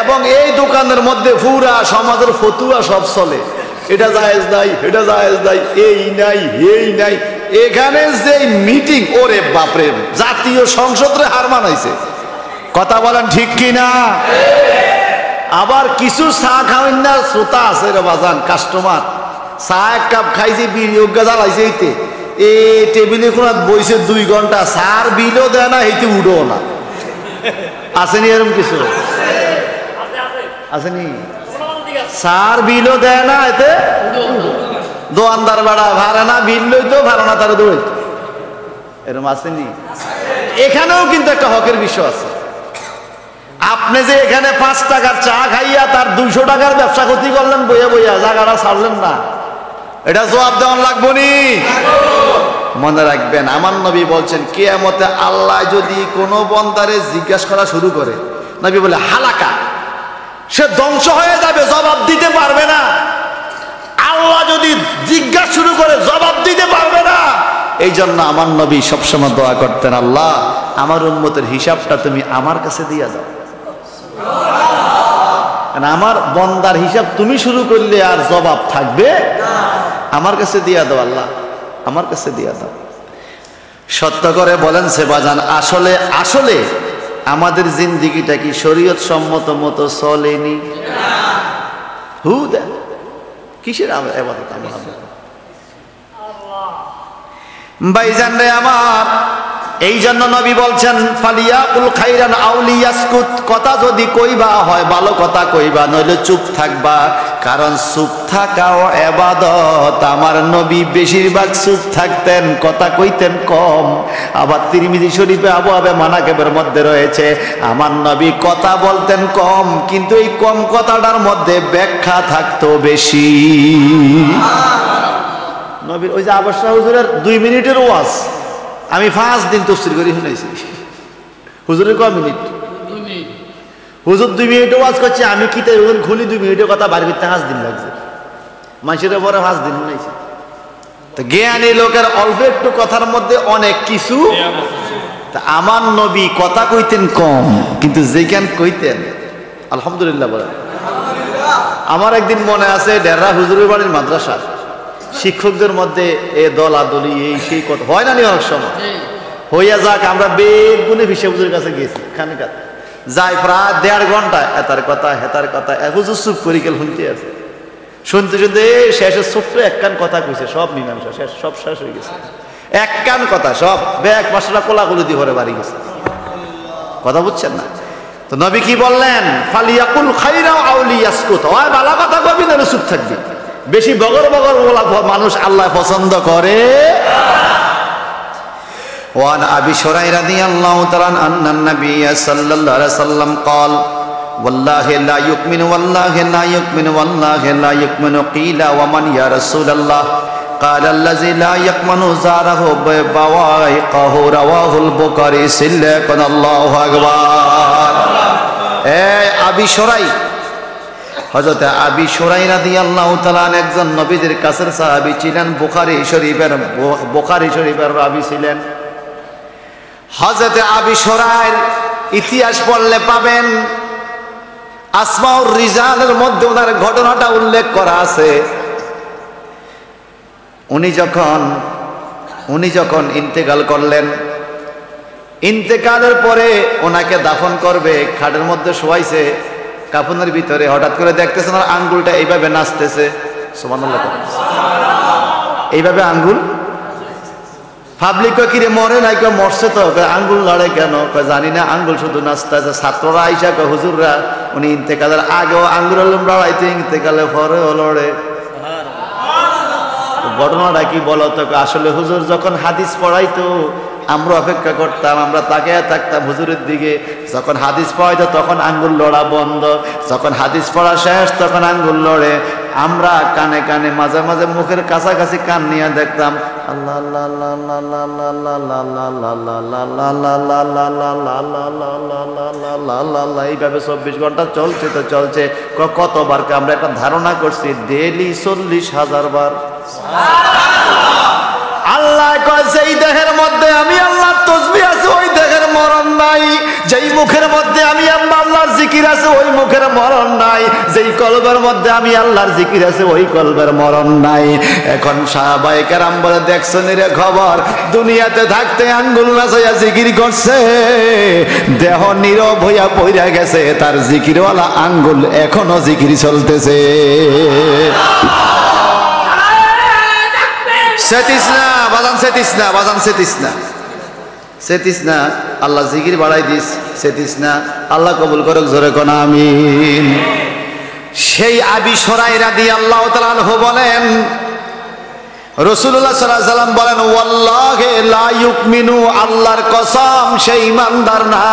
S1: এবং এই দোকানের মধ্যে পুরা সমাজের ফতুয়া সব চলে। এটা জায়েজ নাই, এটা জায়েজ নাই, এই নাই, এই নাই। এখানে যে মিটিং, ওরে বাপরে, জাতীয় সংসদে হার মানাইছে। কথা বলেন ঠিক কিনা? আবার কিছু চা খাওয়েন না শ্রোতা আছে রে বাজান, কাস্টমার চা 1 কাপ খাইছে, বিনিয়োগ জ্বালাইছে, এইতে এই টেবিলে কোন বইছে 2 ঘন্টা, চার বিলও দেয় না, এইতে উঠো না। আসেনি এরকম কিছু? আসেনি? চার বিলও দেয় না, এতে দোয়ানদার বাড়া ভাড়া না, বিল লইতো ভাড়া না, তারা দৌড়াইতো, এরকম আসেনি? এখানেও কিন্তু একটা হকের বিষয় আছে। আপনি যে এখানে 5 টাকার চা খাইয়া তার 200 টাকার ব্যবসা ক্ষতি করলেন, বইয়া বইয়া জায়গাটা ছাড়লেন না, এটা জবাব দেওয়ান লাগবো নি? মনে রাখবেন, আমার নবী বলছেন কিয়ামতে আল্লাহ যদি কোনো বন্দারে জিজ্ঞাসা করা শুরু করে, নবী বলে হালাকা, সে ধ্বংস হয়ে যাবে, জবাব দিতে পারবে না। আল্লাহ যদি জিজ্ঞাসা শুরু করে জবাব দিতে পারবে না। এই জন্য আমার নবী সবসময় দোয়া করতেন, আল্লাহ আমার উম্মতের হিসাবটা তুমি আমার কাছে দিয়া দাও, আমার বন্দার হিসাব তুমি শুরু করলে আর জবাব থাকবে আমার কাছে দিয়া দাও, আল্লাহ আমার কাছে দিয়া দাও। সত্য করে বলেন সে বাজান, আসলে আসলে আমাদের জিন্দিগিটা কি শরীয়ত সম্মত মতো চলেনি? কিসের ইবাদত? ভাইজান রে আমার, এই জন্য নবী বলছেন ফালিয়াকুল খাইরান আউলিয়াসকুত, কথা যদি কইবা হয় ভালো কথা কইবা, নইলে চুপ থাকবা। কারণ চুপ থাকাও ইবাদত। আমার নবী বেশিরভাগ চুপ থাকতেন, কথা কইতেন কম। আবার তিরমিজি শরীফে আবু আবে মানাকিবের মধ্যে রয়েছে আমার নবী কথা বলতেন কম, কিন্তু এই কম কথাটার মধ্যে ব্যাখ্যা থাকতো বেশি। নবীর ওই যে আবশ্যা হুজুরের 2 মিনিটের ওয়াজ আমি 5 দিন তাফসীর করে শুনাইছি। হুজুরের কয় মিনিট? 2 মিনিট। হুজুর 2 মিনিটে ওয়াজ করছে, আমি কিতে হুজুর খুলি 2 মিনিটের কথা বার করতে 5 দিন লাগছে। মানুষের পরে 5 দিন শুনাইছি। তো জ্ঞানী লোকের অল্প একটু কথার মধ্যে অনেক কিছু। তা আমার নবী কথা কইতেন কম, কিন্তু যেখান কইতেন আলহামদুলিল্লাহ বলেন। আমার একদিন মনে আছে ডেরা হুজুরের বাড়ির মাদ্রাসা শিক্ষকদের মধ্যে এ দলাদলি এই সেই কথা হয় না, অনেক সময় হইয়া যাক। আমরা বেগুনে হিসেবের কাছে গেছি, খানিকাত যাই প্রায় 1.5 ঘন্টা এতার কথা হেতার কথা, হুজুর চুপ করিকেল শুনতে আছে। শুনতে শুনতে শেষে ছোট্ট একখান কথা কইছে, সব মীমাংসা শেষ, সব শেষ হয়ে গেছে। একখান কথা সব ব্যাগ মাসলা কোলাগুলি দিয়ে ঘরে বাড়ি গেছে। কথা বুঝছেন না? তো নবী কি বললেন? ফালিয়াকুল খাইরা আউলিয়াসকুত, হয় ভালো কথা কবি না চুপ থাকবি। বেশি বগর বগর বলা মানুষ আল্লাহ পছন্দ করে। ওয়ান আবি শুরাইহ রাদিয়াল্লাহু তাআলা আন্নান নবী সাল্লাল্লাহু আলাইহি ওয়াসাল্লাম قال والله لا يؤمن والله لا يؤمن والله لا يؤمن قيل ومن يا رسول الله قال الذي لا يؤمن زاره بواقه رواه البخاري صلى الله আকবার। এই আবি শুরাইহ, হযরত আবি শুরাইহ রাদিয়াল্লাহু তাআলা একজন নবীদের কাছের সাহাবী ছিলেন, বুখারী শরীফের রাবী ছিলেন। হযরত আবি শুরাইহ ইতিহাস পড়লে পাবেন আসমাউর রিজালের মধ্যে ওনার ঘটনাটা উল্লেখ করা আছে। উনি যখন ইন্তেকাল করলেন, ইন্তেকালের পরে ওনাকে দাফন করবে, খাটের মধ্যে শোয়াইছে কাফনের ভিতরে, হঠাৎ করে দেখতেছেন আর আঙ্গুলটা এইভাবে নাচতেছে। সুবহানাল্লাহ, এইভাবে আঙ্গুল। পাবলিক কিরে মরে নাই, কেউ মরছে তো, আঙ্গুল লড়ে কেন? জানি না, আঙ্গুল শুধু নাচতেছে। ছাত্ররা আইসা হুজুররা উনি ইন্তেকালের আগেও আঙ্গুল লড়াইতে, ইন্তেকালে পরেও লড়ে। ঘটনাটা কি বলতো? আসলে হুজুর যখন হাদিস পড়াইতো আমরা অপেক্ষা করতাম, আমরা তাকিয়ে থাকতাম হুজুরের দিকে। যখন হাদিস পড়াইতো তখন আঙ্গুল লড়া বন্ধ, যখন হাদিস পড়া শেষ তখন আঙ্গুল লড়ে। আমরা কানে কানে মাঝে মাঝে মুখের কাছাকাছি কান নিয়ে দেখতাম আল্লাহ আল্লাহ আল্লাহ আল্লাহ আল্লাহ আল্লাহ, এইভাবে 24 ঘন্টা চলছে তো চলছে। কতবার আমরা একটা ধারণা করছি ডেইলি 40,000 বার। আল্লাহ কয় যেই দেহের মধ্যে আমি আল্লাহর তাসবিহ আছে ওই দেহের মরণ নাই, যেই মুখের মধ্যে আমি আল্লাহর জিকির আছে ওই মুখের মরণ নাই, যেই কলবের মধ্যে আমি আল্লাহর জিকির আছে ওই কলবের মরণ নাই। এখন সাহাবায়ে কেরাম বলে দেখছেন রে খবর, দুনিয়াতে থাকতে আঙ্গুল নাচাইয়া জিকির করছে, দেহ নীরব হইয়া পইরা গেছে, তার জিকিরওয়ালা আঙ্গুল এখনো জিকির চলতেছে। আল্লাহ জিকির বাড়াই দিস, সেতিস না। আল্লাহ কবুল করুক, জোরে কোন আমিন। সেই আবি শুরাইহ রাদিয়াল্লাহু তাআলা আনহু বলেন, রাসূলুল্লাহ সাল্লাল্লাহু আলাইহি ওয়াসাল্লাম বলেন ওয়াল্লাহি লা ইউমিনু, আল্লাহর কসম সে ঈমানদার না।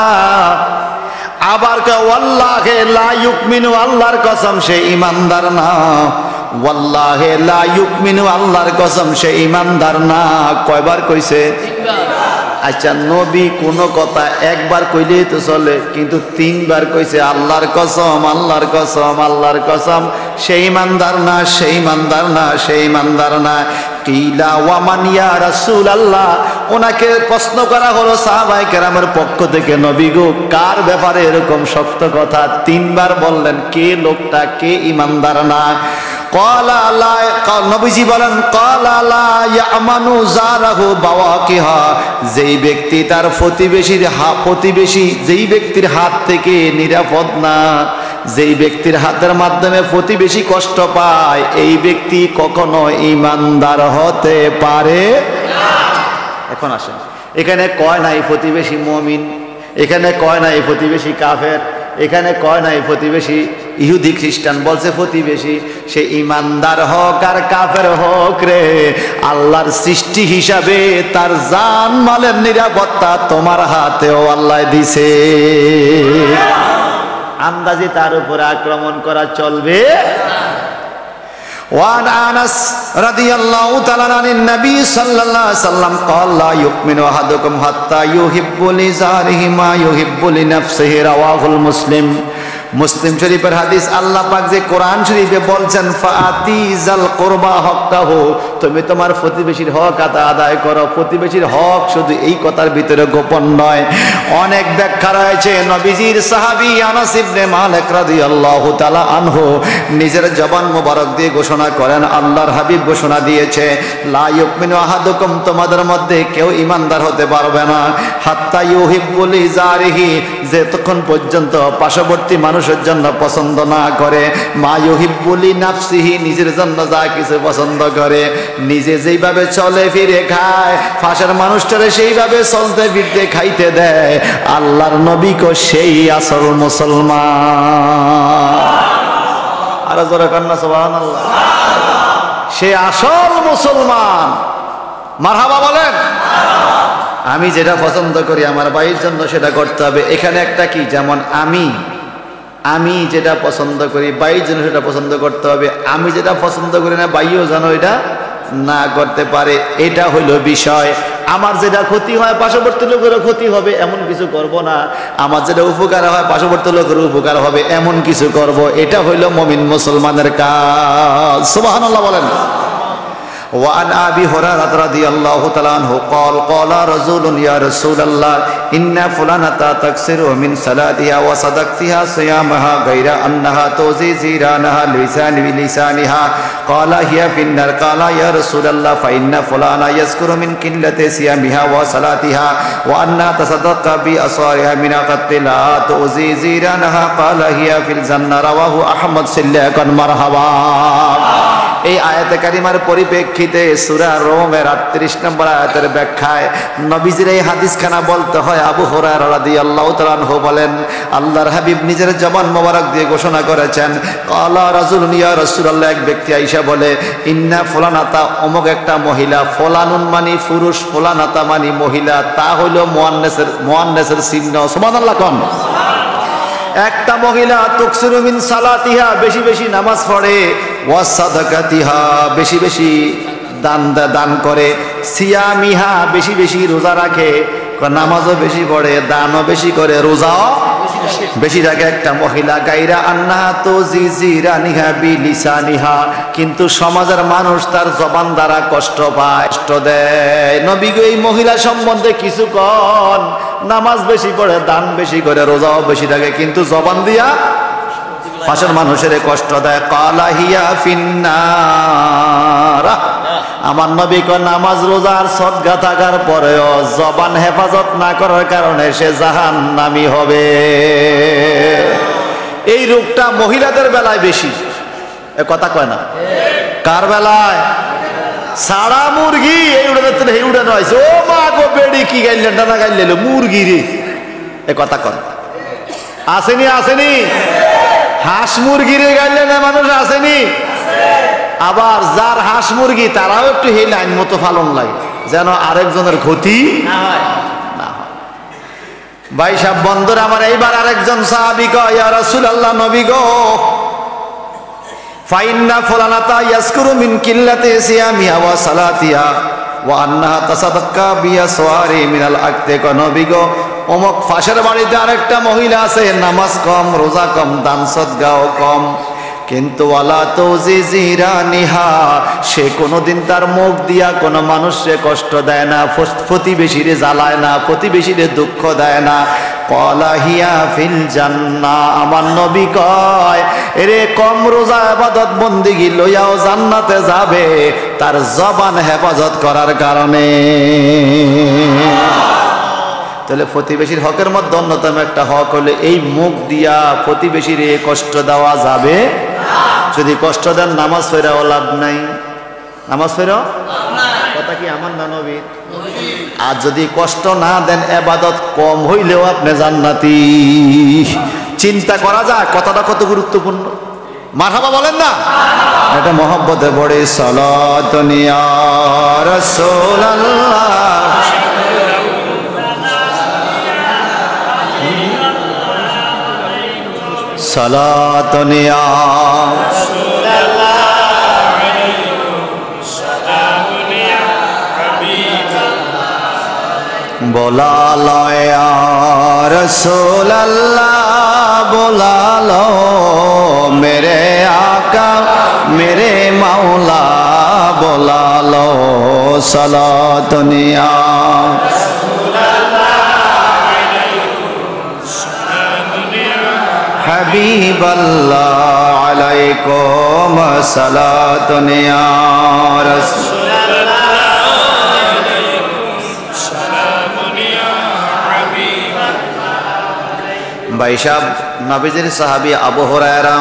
S1: আবার কে ওয়াল্লাহি লা ইউমিনু, আল্লাহর কসম সে ঈমানদার না। ওয়াল্লাহি লা ইউমিনু, আল্লাহর কসম সে ঈমানদার না। কয়বার কইছে? আচ্ছা, নবী কোন কথা একবার কইলেই তো চলে, কিন্তু 3 বার কইছে আল্লাহর কসম আল্লাহর কসম আল্লাহর কসম, সে ঈমানদার না, সে ঈমানদার না, সে ঈমানদার না। কিলা ওয়া মান ইয়া রাসূলুল্লাহ, ওনাকে প্রশ্ন করা হলো সাহাবায়ে কেরামের পক্ষ থেকে, নবী গো কার ব্যাপারে এরকম শক্ত কথা 3 বার বললেন? কে লোকটা, কে ঈমানদার না? ক্বালা লা, নবীজি বলেন ক্বালা লা ইয়ামানু জারাহু বাওয়াকিহা, যেই ব্যক্তি তার প্রতিবেশী যেই ব্যক্তির হাত থেকে নিরাপদ না, যেই ব্যক্তির হাতের মাধ্যমে প্রতিবেশী কষ্ট পায়, এই ব্যক্তি কখনো ঈমানদার হতে পারে না। এখন আসেন, এখানে কয় নাই প্রতিবেশী মুমিন, এখানে কয় নাই প্রতিবেশী কাফের, এখানে কয় নাই প্রতিবেশী ইহুদি খ্রিস্টান, বলছে প্রতিবেশী সে ইমানদার হোক আর কাফের হোক রে, আল্লাহর সৃষ্টি হিসাবে তার জান মালের নিরাপত্তা তোমার হাতেও আল্লাহ দিছে। আন্দাজি তার উপরে আক্রমণ করা চলবে। وعن أنس رضي الله تعالى عن النبي صلى الله عليه وسلم قال لا يؤمن أحدكم حتى يحب لجاره ما يحب لنفسه رواه المسلم। মুসলিম শরীফের হাদিস। আল্লাহ পাক যে কোরআন শরীফে বলছেন ফাতিজাল কুরবা হক্কাহু, তুমি তোমার প্রতিবেশীর হক আদায় করো। প্রতিবেশীর হক শুধু এই কথার ভিতরে গোপন নয়, অনেক ব্যাখ্যা রয়েছে। নবীজির সাহাবী আনাস ইবনে মালিক রাদিয়াল্লাহু তাআলা আনহু নিজের জবান মোবারক দিয়ে ঘোষণা করেন, আল্লাহর হাবিব ঘোষণা দিয়েছে লা ইউমিনু আহাদুকুম, তোমাদের মধ্যে কেউ ঈমানদার হতে পারবে না হাত্তা ইউহিব্বু লিজারিহি, যতক্ষণ পর্যন্ত পার্শ্ববর্তী মানুষের জন্য পছন্দ না করে মা ইউহিব্বু লিনাফসিহি, নিজের জন্য যা কিছু পছন্দ করে। নিজে যেইভাবে চলে ফিরে খায়, পাশের মানুষটারে সেইভাবে চলতে ফিরতে খাইতে দেয়। আল্লাহর নবীকে সেই আসল মুসলমান। আর জোরে কান্না সুবহানাল্লাহ, সে আসল মুসলমান। মারহাবা বলেন। আমি যেটা পছন্দ করি আমার ভাইয়ের জন্য সেটা করতে হবে। এখানে একটা কি, যেমন আমি যেটা পছন্দ করি ভাইয়ের জন্য সেটা পছন্দ করতে হবে। আমি যেটা পছন্দ করি না ভাইও যেন এটা না করতে পারে, এটা হইল বিষয়। আমার যেটা ক্ষতি হয় পার্শ্ববর্তী লোকেরও ক্ষতি হবে এমন কিছু করব না, আমার যেটা উপকার হয় পার্শ্ববর্তী লোকের উপকার হবে এমন কিছু করব। এটা হইল মুমিন মুসলমানের কাজ। সুবহানাল্লাহ বলেন। وعن أبي هريرة رضي الله تعالى عنه قال قال رسول يا رسول الله إن فلانة تكسر من صلاتها وصدقتها صيامها غير أنها توزي زيرانها بلسانها قال هي في النار قال يا رسول الله فإن فلانا يذكر من قلة صيامها وصلاتها وأنها تصدق بأصارها من قتل لا توزي زيرانها قال هي في الجنة رواه أحمد صلى مرحبا। এই আয়াতে কারিমার পরিপ্রেক্ষিতে সূরা রোমের 38 নম্বর আয়াতের ব্যাখ্যায় নবীজির এই হাদিসখানা বলতে হয়। আবু হুরায়রা রাদিয়াল্লাহু তাআলা আনহু বলেন, আল্লাহর হাবিব নিজের জবান মোবারক দিয়ে ঘোষণা করেছেন ক্বালা রাজুলুন ইয়া রাসূলুল্লাহ, এক ব্যক্তি আইসা বলে ইন্না ফুলানাতা, অমুক একটা মহিলা, ফুলানুন মানে পুরুষ, ফুলানাতা মানে মহিলা, তা হলো মুয়ান্নাসের চিহ্ন। সুবহানাল্লাহ কোন একটা মহিলা তুকসিরু মিন সালাতিহা, বেশি বেশি নামাজ পড়ে, ওয়া সাদাকাতিহা, বেশি বেশি দান করে, সিয়ামিহা, বেশি বেশি রোজা রাখে, নামাজও বেশি পড়ে, দানও বেশি করে, রোজাও বেশি রাখে একটা মহিলা। গায়রা আন্নাহা তুজিজিরানিহা বিলিসানিহা, কিন্তু সমাজের মানুষ তার জবান দ্বারা কষ্ট পায়, কষ্ট দেয়। নবী গো এই মহিলা সম্বন্ধে কিছু কন, নামাজ বেশি পড়ে, দান বেশি করে, রোজাও বেশি রাখে, কিন্তু জবান দিয়া পাশের মানুষের কষ্ট দেয়। কালা হিয়া ফিন্নার, আমার নবী কয় নামাজ রোজা আর সদকা থাকার পরেও জবান হেফাজত না করার কারণে সে জাহান্নামী হবে। এই রোগটা মহিলাদের বেলায় বেশি, এ কথা কয় না? কার বেলায়? সাড়া মুরগি এই উড়াতে এই উড়ানো হয়েছে, ও মা গো বেড়ি কি গাইলেন না গাইলে মুরগি রে, এ কথা কয় আসেনি? আসেনি? হাঁস মুরগি রে গাইলে না মানুষ আসেনি? আবার যার হাঁস মুরগি তারাও একটু হেলে আইন মতো পালন লাগে, যেন আরেকজনের ক্ষতি না হয়। ভাই সাহেব বন্ধুরা আমার, এইবার আরেকজন সাহাবী কয় ইয়া রাসূলুল্লাহ, নবী গো ফাইন্না ফুলানাতা ইয়াজকুরু মিন কিল্লাতি সিয়ামিহা ওয়া সালাতিহা ওয়া আন্নাহা তাসাদাক্কা বিয়াসওয়ারি মিনাল আকতি, নবী গো অমুক ফাঁসের বাড়িতে আরেকটা মহিলা আছে, নামাজ কম, রোজা কম, দান সদকাও কম, কিন্তু ওয়ালা তুজিজিরানিহা, সে কোনোদিন তার মুখ দিয়া কোনো মানুষকে কষ্ট দেয় না, প্রতিবেশীরে জ্বালায় না, প্রতিবেশীরে দুঃখ দেয় না। ক্বালা হিয়া ফিল জান্নাহ, আমার নবী কয় এরে কম রোজা ইবাদত বন্দেগী লইয়াও জান্নাতে যাবে তার জবান হেফাজত করার কারণে। তাহলে প্রতিবেশীর হকের মধ্যে অন্যতম একটা হক হলে এই মুখ দিয়া প্রতিবেশীর কষ্ট দেওয়া যাবে। যদি কষ্ট দেন নামাজ ফেরাও লাভ নাই, নামাজ ফেরাও কথা কি আমার না নবীর? আর যদি কষ্ট না দেন ইবাদত কম হইলেও আপনি জান্নাতি। চিন্তা করা যায় কথাটা কত গুরুত্বপূর্ণ। মারহাবা বলেন না? এটা মহব্বতে পড়ে সালাতুন ইয়া রাসূলুল্লাহ, সালাতুন ইয়া बोला लो या रसूल अल्लाह, बोला लो मेरे आका मेरे मौला, बोला लो सलातुन या हबीब अल्लाह अलैकुम सलातुन या रसूल ভাই সাহেব। নবীজির সাহাবী আবু হুরায়রা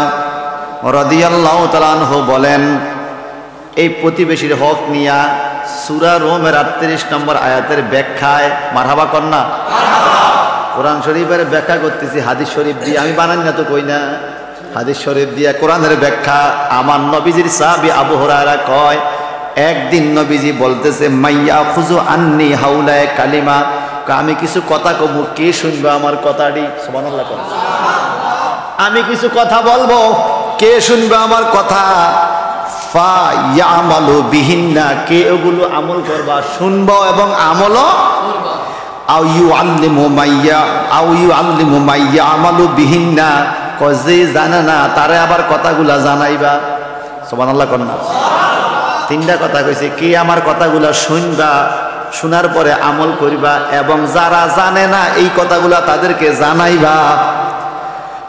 S1: রাদিয়াল্লাহু তাআলা আনহু বলেন, এই প্রতিবেশীর হক নিয়া সূরা রোমের 38 নম্বর আয়াতের ব্যাখ্যায় মারহাবা কন্যা কোরআন শরীফের ব্যাখ্যা করতেছি হাদিস শরীফ দিয়ে, আমি বানাই না তো কই না, হাদিস শরীফ দিয়ে কোরআনের ব্যাখ্যা। আমার নবীজির সাহাবী আবু হুরায়রা কয়, একদিন নবীজি বলতেছে মাইয়া খুজু আন্নি হাউলায় কালিমা, আমি কিছু কথা কব, কে শুনবে আমার কথাটি? সুবহানাল্লাহ। আমি কিছু কথা বলবো, কে শুনবে আমার কথা? ফা ইয়ামালু বিহিন্না, কে ওগুলো আমল করবা, শুনবো এবং আমলও করবা। আও ইউআল্লিমু মাইয়া আমালু বিহিন্না, যে জানে না তারে আবার কথাগুলা জানাইবা। সুবহানাল্লাহ কন্যা। তিনটা কথা কইছে, কে আমার কথাগুলা শুনবা, শোনার পরে আমল করিবা, এবং যারা জানে না এই কথাগুলা তাদেরকে জানাইবা।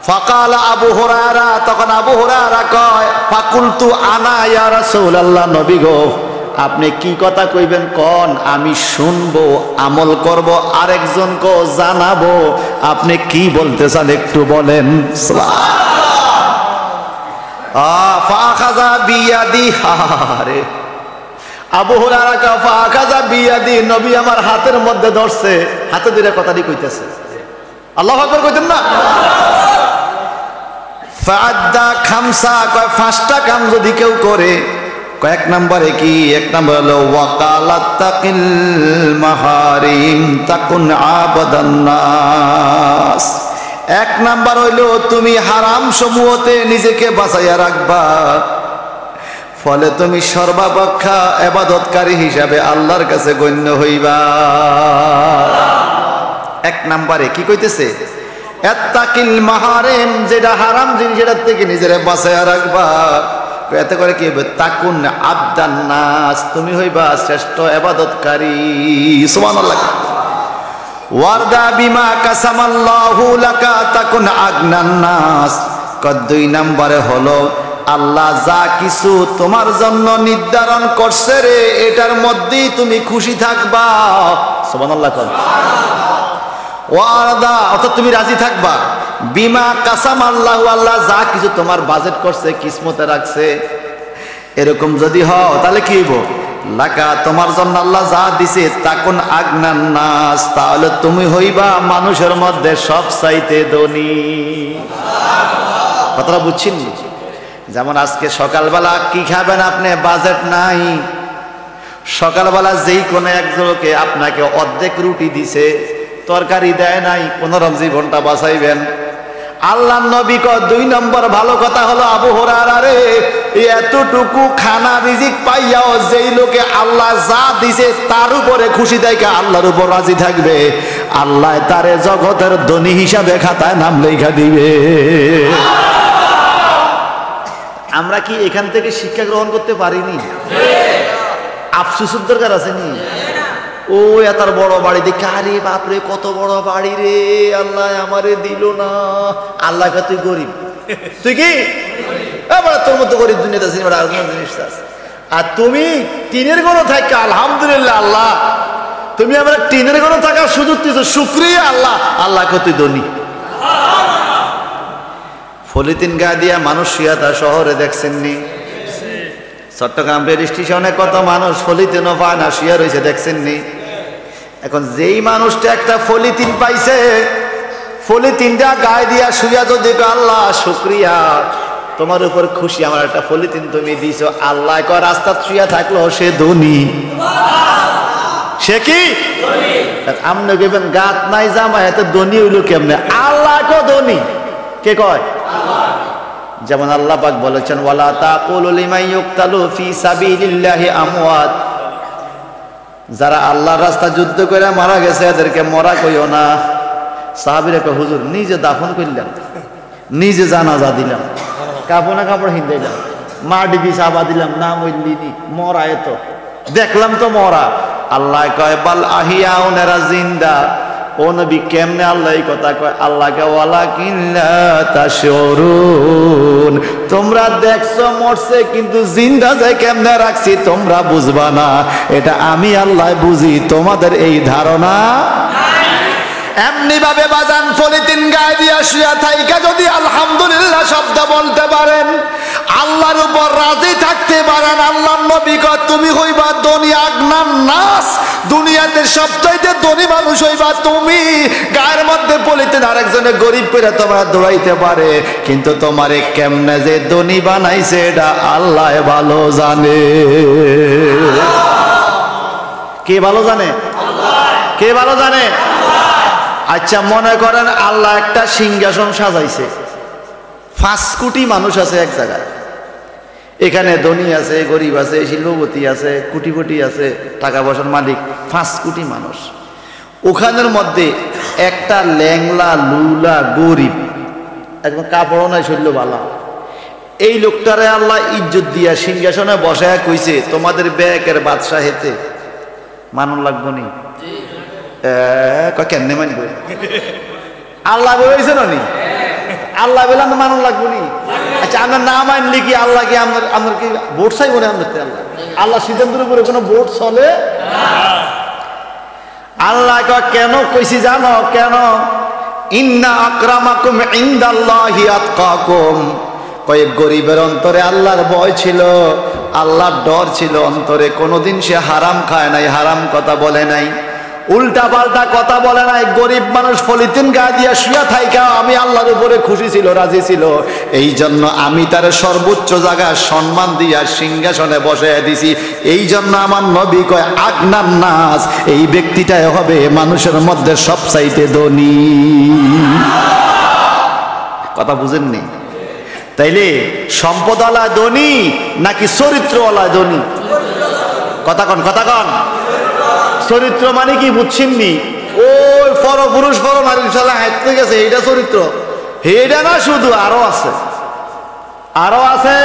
S1: ফাকালা আবু হুরায়রা, তখন আবু হুরায়রা কয়, ফাকুলতু আনা ইয়া রাসূলুল্লাহ, নবী গো আপনি কি কথা কইবেন কোন, আমি শুনবো আমল করব আরেকজনকে জানাবো, আপনি কি বলতে চান একটু বলেন। ফাখাযা বিয়াদি, আরে আবু হুরায়রা কয় ফাখাযা বিয়াদি, নবী আমার হাতের মধ্যে ধরছে, হাতে ধরে কথাটি কইতেছে। আল্লাহু আকবার কইতেন না? ফাআদ্দা খামসা, কয় পাঁচটা কাম যদি কেউ করে, কয়েক নম্বরে কি? এক নম্বর হলো ওয়াকালাত তাকিল মাহারিম তাকুন আবাদান নাস। এক নাম্বার হইল তুমি হারাম সমূহতে নিজেকে বাঁচাইয়া রাখবা, ফলে তুমি সর্বাপেক্ষা ইবাদতকারী হিসাবে আল্লাহর কাছে গণ্য হইবা। এক নাম্বারে কি কইতেছে? আত্তাকিল মাহারিম, যেটা হারাম জিনিস সেটার থেকে নিজেরে বাঁচাইয়া রাখবা, এতে করে কি হবে? তাকুন আবদান নাস, তুমি হইবা শ্রেষ্ঠ ইবাদতকারী। সুবহানাল্লাহ। ওয়ারদা বিমা কাসামাল্লাহু লাকা তাকুন আগনান নাস। দুই নম্বরে হলো আল্লাহ যা কিছু তোমার জন্য নির্ধারণ করছে রে, এটার মধ্যেই তুমি খুশি থাকবা। সুবহানাল্লাহ। ওয়ারদা, অর্থাৎ তুমি রাজি থাকবা। বিমা কাসামাল্লাহু, আল্লাহ যা কিছু তোমার বাজেট করছে, কিসমতে রাখছে, এরকম যদি হও তাহলে কি হইব? লাকা, তোমার জন্য আল্লাহ যা দিছে, তাকুন আগনান নাস, তাহলে তুমি হইবা মানুষের মধ্যে সবচাইতে ধনী। কথাটা বুঝছেন? যেমন আজকে সকালবেলা কি খাবেন আপনি, বাজেট নাই, সকালবেলা যেই কোনো একজনকে আপনাকে অর্ধেক রুটি দিছে, তরকারি দেয় নাই, 15 জীবনটা বাঁচাইবেন। আল্লাহ নবী কয় দুই নম্বর ভালো কথা হলো আবু হুরায়রা রে, এতটুকু খানা রিজিক পাইয়াও যেই লোকে আল্লাহ যা দিছে তার উপরে খুশি থাকে, আল্লাহর উপর রাজি থাকবে, আল্লাহ তারে জগতের ধনী হিসাবে খাতায় নাম লেখা দিবে। আমরা কি এখান থেকে শিক্ষা গ্রহণ করতে পারিনি? আফসোসের দরকার আছে নি? ও এত বড় বাড়ি দেখে, আরে বাপরে কত বড় বাড়ি রে, আল্লাহ আমারে দিল না। আল্লাহ কা তুই গরিব, তুই কি তোর মতো গরিব দুনিয়াতে আছে, আর কোনো জিনিস আছে। আর তুমি টিনের ঘরে থাকা, আলহামদুলিল্লাহ আল্লাহ তুমি আমরা টিনের ঘরে থাকার সুযোগ দিয়েছো, শুকরিয়া আল্লাহ, আল্লাহ কা তুই ধনী। পলিথিন গা দিয়া মানুষ শুয়াতা শহরে দেখছেননি? চট্টগ্রাম রেল স্টেশনে কত মানুষ পলিথিনও পায় না, শুয়ে রয়েছে দেখছেননি? এখন যেই মানুষটা একটা পলিথিন পাইছে, পলিথিনটা গায়ে দিয়া শুয়া যদি আল্লাহ শুকরিয়া, তোমার উপর খুশি, আমার একটা পলিথিন তুমি দিছো, আল্লাহ কয় রাস্তা শুয়া থাকলো সে ধনী। সে কি আমনে কেবেন গাত নাই জামা এত ধনী হইল কেমনে? আল্লাহ কো ধনী। কে কয়? যেমন আল্লাহ পাক বলেছেন ওয়ালা তাকুলু লিমান ইউকতালু ফি সাবিলিল্লাহি আমওয়াত, যারা আল্লাহর রাস্তা যুদ্ধ করে মারা গেছে এদেরকে মরা কইও না। সাহাবীরা কয় হুজুর নিজে দাফন করলাম, নিজে জানাজা দিলাম, কাপড়ে কাপড় হিন্দাইলাম, মাটি দিয়ে চাপা দিলাম, না মরলিনি, মরা এত দেখলাম তো মরা। আল্লাহ কয় বাল আহিয়াউন, এরা জিন্দা। ও নবী কেমনে আল্লাহ এই কথা কয়? আল্লাহকে ওয়ালাকিন লা তাশউরুন, তোমরা দেখছো মরছে কিন্তু জিন্দা যে কেমনে রাখছি তোমরা বুঝবা না, এটা আমি আল্লাহ বুঝি, তোমাদের এই ধারণা এমনি ভাবে বাজান পলিথিন গায়ে দিয়া শুয়া থাইকা যদি আলহামদুলিল্লাহ শব্দ বলতে পারেন, আল্লাহর উপর রাজি থাকতে পারেন, আল্লাহর নবী কয় তুমি হইবা ধনী আগনান নাস, দুনিয়াতে সবচাইতে ধনী মানুষ হইবা তুমি। গায়ের মধ্যে পলিথিন আরেকজনে গরিব করে তোমরা দৌড়াইতে পারে, কিন্তু তোমারে কেমনে যে ধনী বানাইছে এটা আল্লাহ ভালো জানে। কে ভালো জানে? কে ভালো জানে? আচ্ছা মনে করেন আল্লাহ একটা সিংহাসন সাজাইছে, 5 কোটি মানুষ আছে এক জায়গায়, এখানে ধনী আছে, গরিব আছে, শিল্পপতি আছে, কোটিপতি আছে, টাকা পয়সার মালিক, 5 কোটি মানুষ। ওখানের মধ্যে একটা ল্যাংলা লুলা গরিব, একদম কাপড়ও নাই, শৈল্য বালা, এই লোকটারে আল্লাহ ইজ্জত দিয়া সিংহাসনে বসায় কইছে তোমাদের ব্যাকের বাদশাহ হেতে মানুষ লাগবো নি? কেন মানব? আল্লাহ বলেছে নি, আল্লাহ বলে আমরা মানুষ লাগবো নি? আচ্ছা আমরা না মানলি কি আল্লাহ কি আমরা কি ভোট চাইব না? আল্লাহ আল্লাহ সিদ্ধান্তের উপরে কোনো ভোট চলে? আল্লাহ কেন কইছি জানো? কেন? ইন্না আকরামাকুম ইনদাল্লাহি আতকাকুম, কয়েক গরিবের অন্তরে আল্লাহর ভয় ছিল, আল্লাহর ডর ছিল অন্তরে, কোনোদিন সে হারাম খায় নাই, হারাম কথা বলে নাই, উল্টা পাল্টা কথা বলে নাই। গরিব মানুষ পলিথিন গায়ে দিয়া শুয়া থাইকা আমি আল্লাহর উপরে খুশি ছিল, রাজি ছিল, এই জন্য আমি তার সর্বোচ্চ জায়গায় সম্মান দিয়া সিংহাসনে বসাইয়া দিছি। এই জন্য আমার নবী কয় আগনান নাস, এই ব্যক্তিটাই হবে মানুষের মধ্যে সবচাইতে ধনী। কথা বুঝেননি? তাইলে সম্পদওয়ালা ধনী নাকি চরিত্রওয়ালা ধনী? কথা কন, কথা কন। চরিত্র মানে কি বুঝছেননি? ওই পরপুরুষ পর নারী শালা হাঁটতে গেছে, এইটা চরিত্র? এইটা না, শুধু আরো আছে, আরো আছে।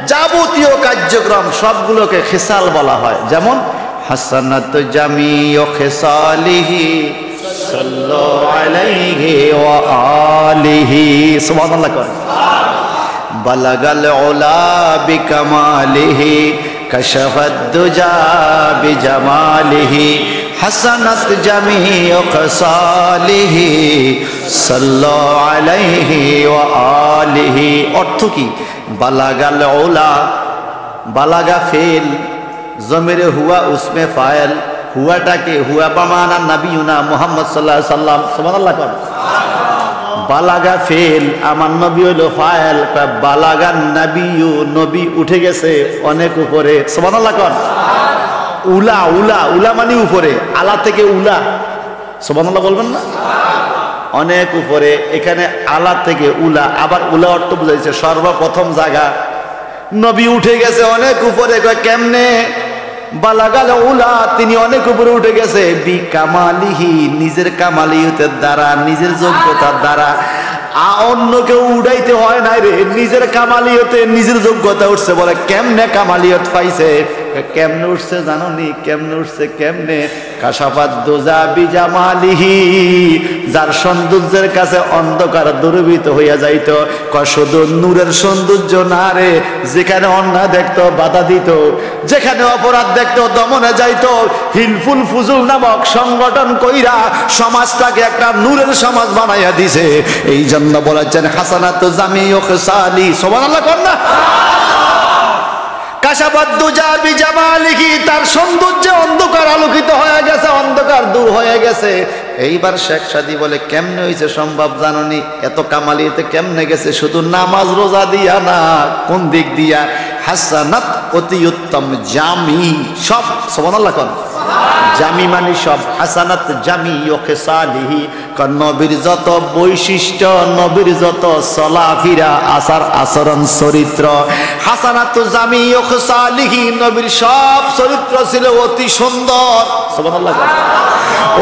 S1: যাবতীয় কার্যক্রম সবগুলোকে খেসাল বলা হয়। যেমন হাসানাত জামিউ খেসালিহি সাল্লাল্লাহু আলাইহি ওয়া আলিহি, সুবহানাল্লাহ করেন। বালাগাল উলা বিকামালিহি কাশাফাদ দুজা বিজামালিহি হাসানাত জামিউ খাসালিহি সাল্লাল্লাহু আলাইহি ওয়া আলিহি। অর্থ কি? বালাগাল উলা, বালাগা ফেল, জমিরে হুয়া উসমে ফাইল, হুয়াটাকে হুয়া বামানা নবিয়ুনা মুহাম্মদ সাল্লাল্লাহু আলাইহি সাল্লাম, সুবহানাল্লাহ করেন। বালাগা ফেল, আমার নবী হইল ফাইল, বালাগা নবিয়ু, নবী উঠে গেছে অনেক উপরে, সুবহানাল্লাহ কর। উলা, উলা, উলা মানে উপরে, আলা থেকে উলা, সুবহানাল্লাহ বলবেন না? অনেক উপরে, এখানে আলা থেকে উলা, আবার উলা অর্থ বুঝাইছে সর্বপ্রথম জায়গা। নবী উঠে গেছে অনেক উপরে, কেমনে? বালাগাল উলা, তিনি অনেক উপরে উঠে গেছে, বি কামালিহি, নিজের কামালিয়তের দ্বারা, নিজের যোগ্যতার দ্বারা। অন্য কেউ উড়াইতে হয় নাই রে, নিজের কামালিয়তে নিজের যোগ্যতা উঠছে। বলে কেমনে কামালিয়ত পাইছে? কেমনে উঠছে জানো নি? কেমনে উঠছে? কেমনে? কাশাফাত দুজা বিজামালিহি, যার সৌন্দর্যের কাছে অন্ধকার দূরীভূত হইয়া যাইত। শুধু নূরের সৌন্দর্য না রে, যেখানে অন্যায় দেখতো বাধা দিত, যেখানে অপরাধ দেখতো দমনে যাইত, হিলফুল ফুজুল নামক সংগঠন কইরা সমাজটাকে একটা নূরের সমাজ বানাইয়া দিছে। এই জন্য বলেছেন হাসানাত জামিউ খাসালি, সুবহানাল্লাহ কর না? কাশাবাদ্দুজা বিজামালিহি, তার সৌন্দর্যে অন্ধকার আলোকিত হয়ে গেছে, অন্ধকার দূর হয়ে গেছে। এইবার শেখ সাদি বলে কেমনে হয়েছে সম্ভব জাননি, এত কামালিতে কেমনে গেছে? শুধু নামাজ রোজা দিয়া না, কোন দিক দিয়া? হাসানাত, অতি উত্তম, জামি, সব। সুবহানাল্লাহ কোন জামি মানে সব। হাসানাত জামি ও খেসালিহি, নবীর যত বৈশিষ্ট্য, নবীর যত চলাফেরা, আচার আচরণ, চরিত্র। হাসানাত জামি ও খেসালিহি, নবীর সব চরিত্র ছিল অতি সুন্দর। সুবহানাল্লাহ কোন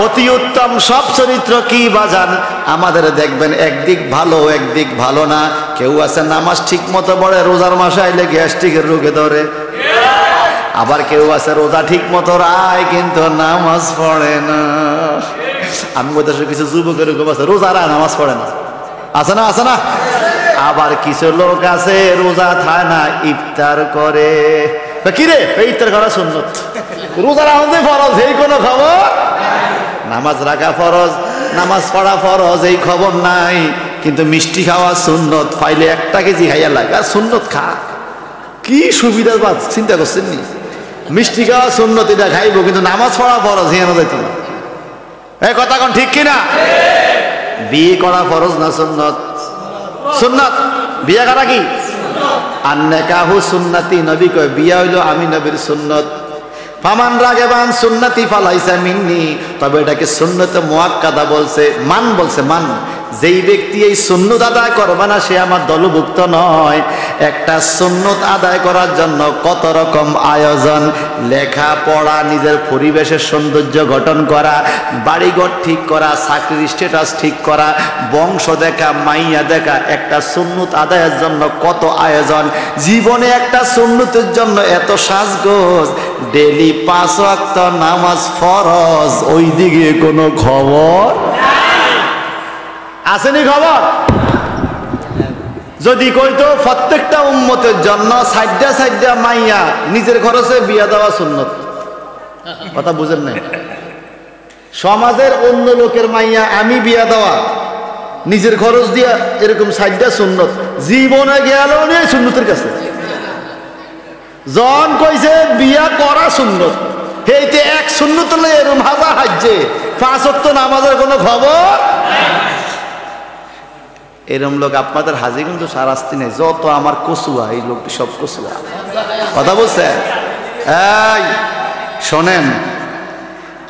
S1: অতি উত্তম সব চরিত্র। কি বাজান আমাদের দেখবেন একদিক ভালো একদিক ভালো না। কেউ আছে নামাজ ঠিক মতো পড়ে, রোজার মাসে আইলে গ্যাস্ট্রিকের রোগে ধরে। আবার কেউ আছে রোজা ঠিক মতো রায় কিন্তু নামাজ পড়ে না। আমি বলতে কিছু যুবকের আছে রোজা রায় নামাজ পড়ে না, আছে না? আছে না? আবার কিছু লোক আছে রোজা থায় না, ইফতার করে। কি রে, ইফতার করা সুন্নত, রোজা রাখতে ফরজ, এই কোনো খবর? নামাজ রাখা ফরজ, নামাজ পড়া ফরজ, এই খবর নাই। কিন্তু মিষ্টি খাওয়া সুন্নত, পাইলে 1 কেজি খাইয়া লাগে, আর সুন্নত খা। কি সুবিধা বা চিন্তা করছেন নি? মিষ্টি খাওয়া সুন্নত, এটা খাইব, কিন্তু নামাজ পড়া ফরজ, হিয়ানো যাইত না। এই কথা কোন ঠিক কিনা? বিয়ে করা ফরজ না সুন্নত? সুন্নত। বিয়ে করা কি? আর নেকাহু সুন্নতি, নবী কয় বিয়া হইলো আমি নবীর সুন্নত। ফামান রাগেবান সুন্নতি ফালাইসা মিন্নি, তবে এটাকে সুন্নতে মুআক্কাদা বলছে, মান বলছে, মান। যেই ব্যক্তি এই সুন্নত আদায় করবে না সে আমার দলভুক্ত নয়। একটা সুন্নত আদায় করার জন্য কত রকম আয়োজন, লেখাপড়া, নিজের পরিবেশের সৌন্দর্য গঠন করা, বাড়িঘর ঠিক করা, চাকরির স্ট্যাটাস ঠিক করা, বংশ দেখা, মাইয়া দেখা। একটা সুন্নত আদায়ের জন্য কত আয়োজন। জীবনে একটা সুন্নতের জন্য এত সাজগোজ। ডেলি 5 ওয়াক্ত নামাজ ফরজ, ওই দিকে কোনো খবর আসেনি? খবর যদি কইতো প্রত্যেকটা উম্মতের জন্য 60 মাইয়া নিজের খরচে বিয়া দেওয়া সুন্নত, কথা বুঝেন নাই? সমাজের অন্য লোকের মাইয়া আমি বিয়া দেওয়া নিজের খরচ দিয়া, এরকম 60 সুন্নত। জীবনে গেল নেই সুন্নতের কাছে। জন কইছে বিয়া করা সুন্নত, এইতে 1 সুন্নত লই এরকম হাজার হাজ্জে 5 ওয়াক্ত নামাজের কোনো খবর। এরম লোক আপনাদের হাজি কিন্তু সারাস্তি নেই। যত আমার কচুয়া, এই লোকটি সব কচুয়া। কথা বলছে? এই শোনেন,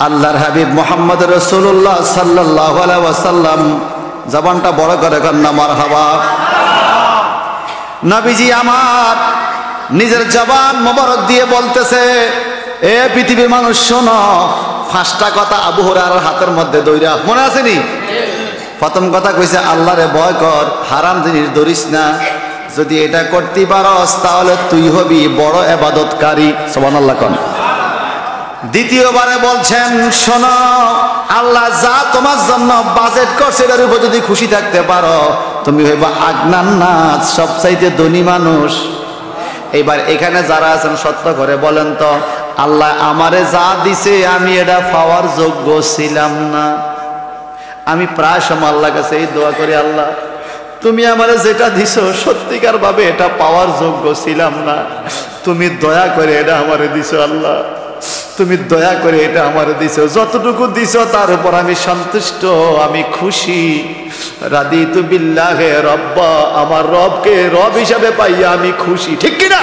S1: আল্লাহর হাবিব মুহাম্মদ রাসূলুল্লাহ সাল্লাল্লাহু আলাইহি ওয়াসাল্লাম, জবানটা বড় করে কন্না মারহাবা। নবীজি আমার নিজের জবান মোবারক দিয়ে বলতেছে, এ পৃথিবীর মানুষ শোনো, 5টা কথা আবু হুরায়রার হাতের মধ্যে দইরা, মনে আছে নি? প্রথম কথা কইছে আল্লাহরে ভয় কর, হারাম জিনিস ধরিস না। যদি এটা করতে পারস তাহলে তুই হবি বড় ইবাদতকারী। সুবহানাল্লাহ কোন। দ্বিতীয়বারে বলছেন, শোনো, আল্লাহ যা তোমার জন্য বাজেট করছে এর উপর যদি খুশি থাকতে পারো, তুমি হইবা আগনান নাস, সবচাইতে ধনী মানুষ। এবার এখানে যারা আছেন সত্য করে বলেন তো, আল্লাহ আমারে যা দিছে আমি এটা পাওয়ার যোগ্য ছিলাম না? আমি প্রায় সময় আল্লাহর কাছে এই দোয়া করি, আল্লাহ তুমি আমারে যেটা দিছো সত্যিকার ভাবে এটা পাওয়ার যোগ্য ছিলাম না, তুমি দয়া করে এটা আমারে দিছো। আল্লাহ তুমি দয়া করে এটা আমারে দিছো, যতটুকু দিছো তার উপর আমি সন্তুষ্ট, আমি খুশি। রাদিতু বিল্লাহি রব্বা, আমার রবকে রব হিসাবে পাইয়া আমি খুশি। ঠিক কিনা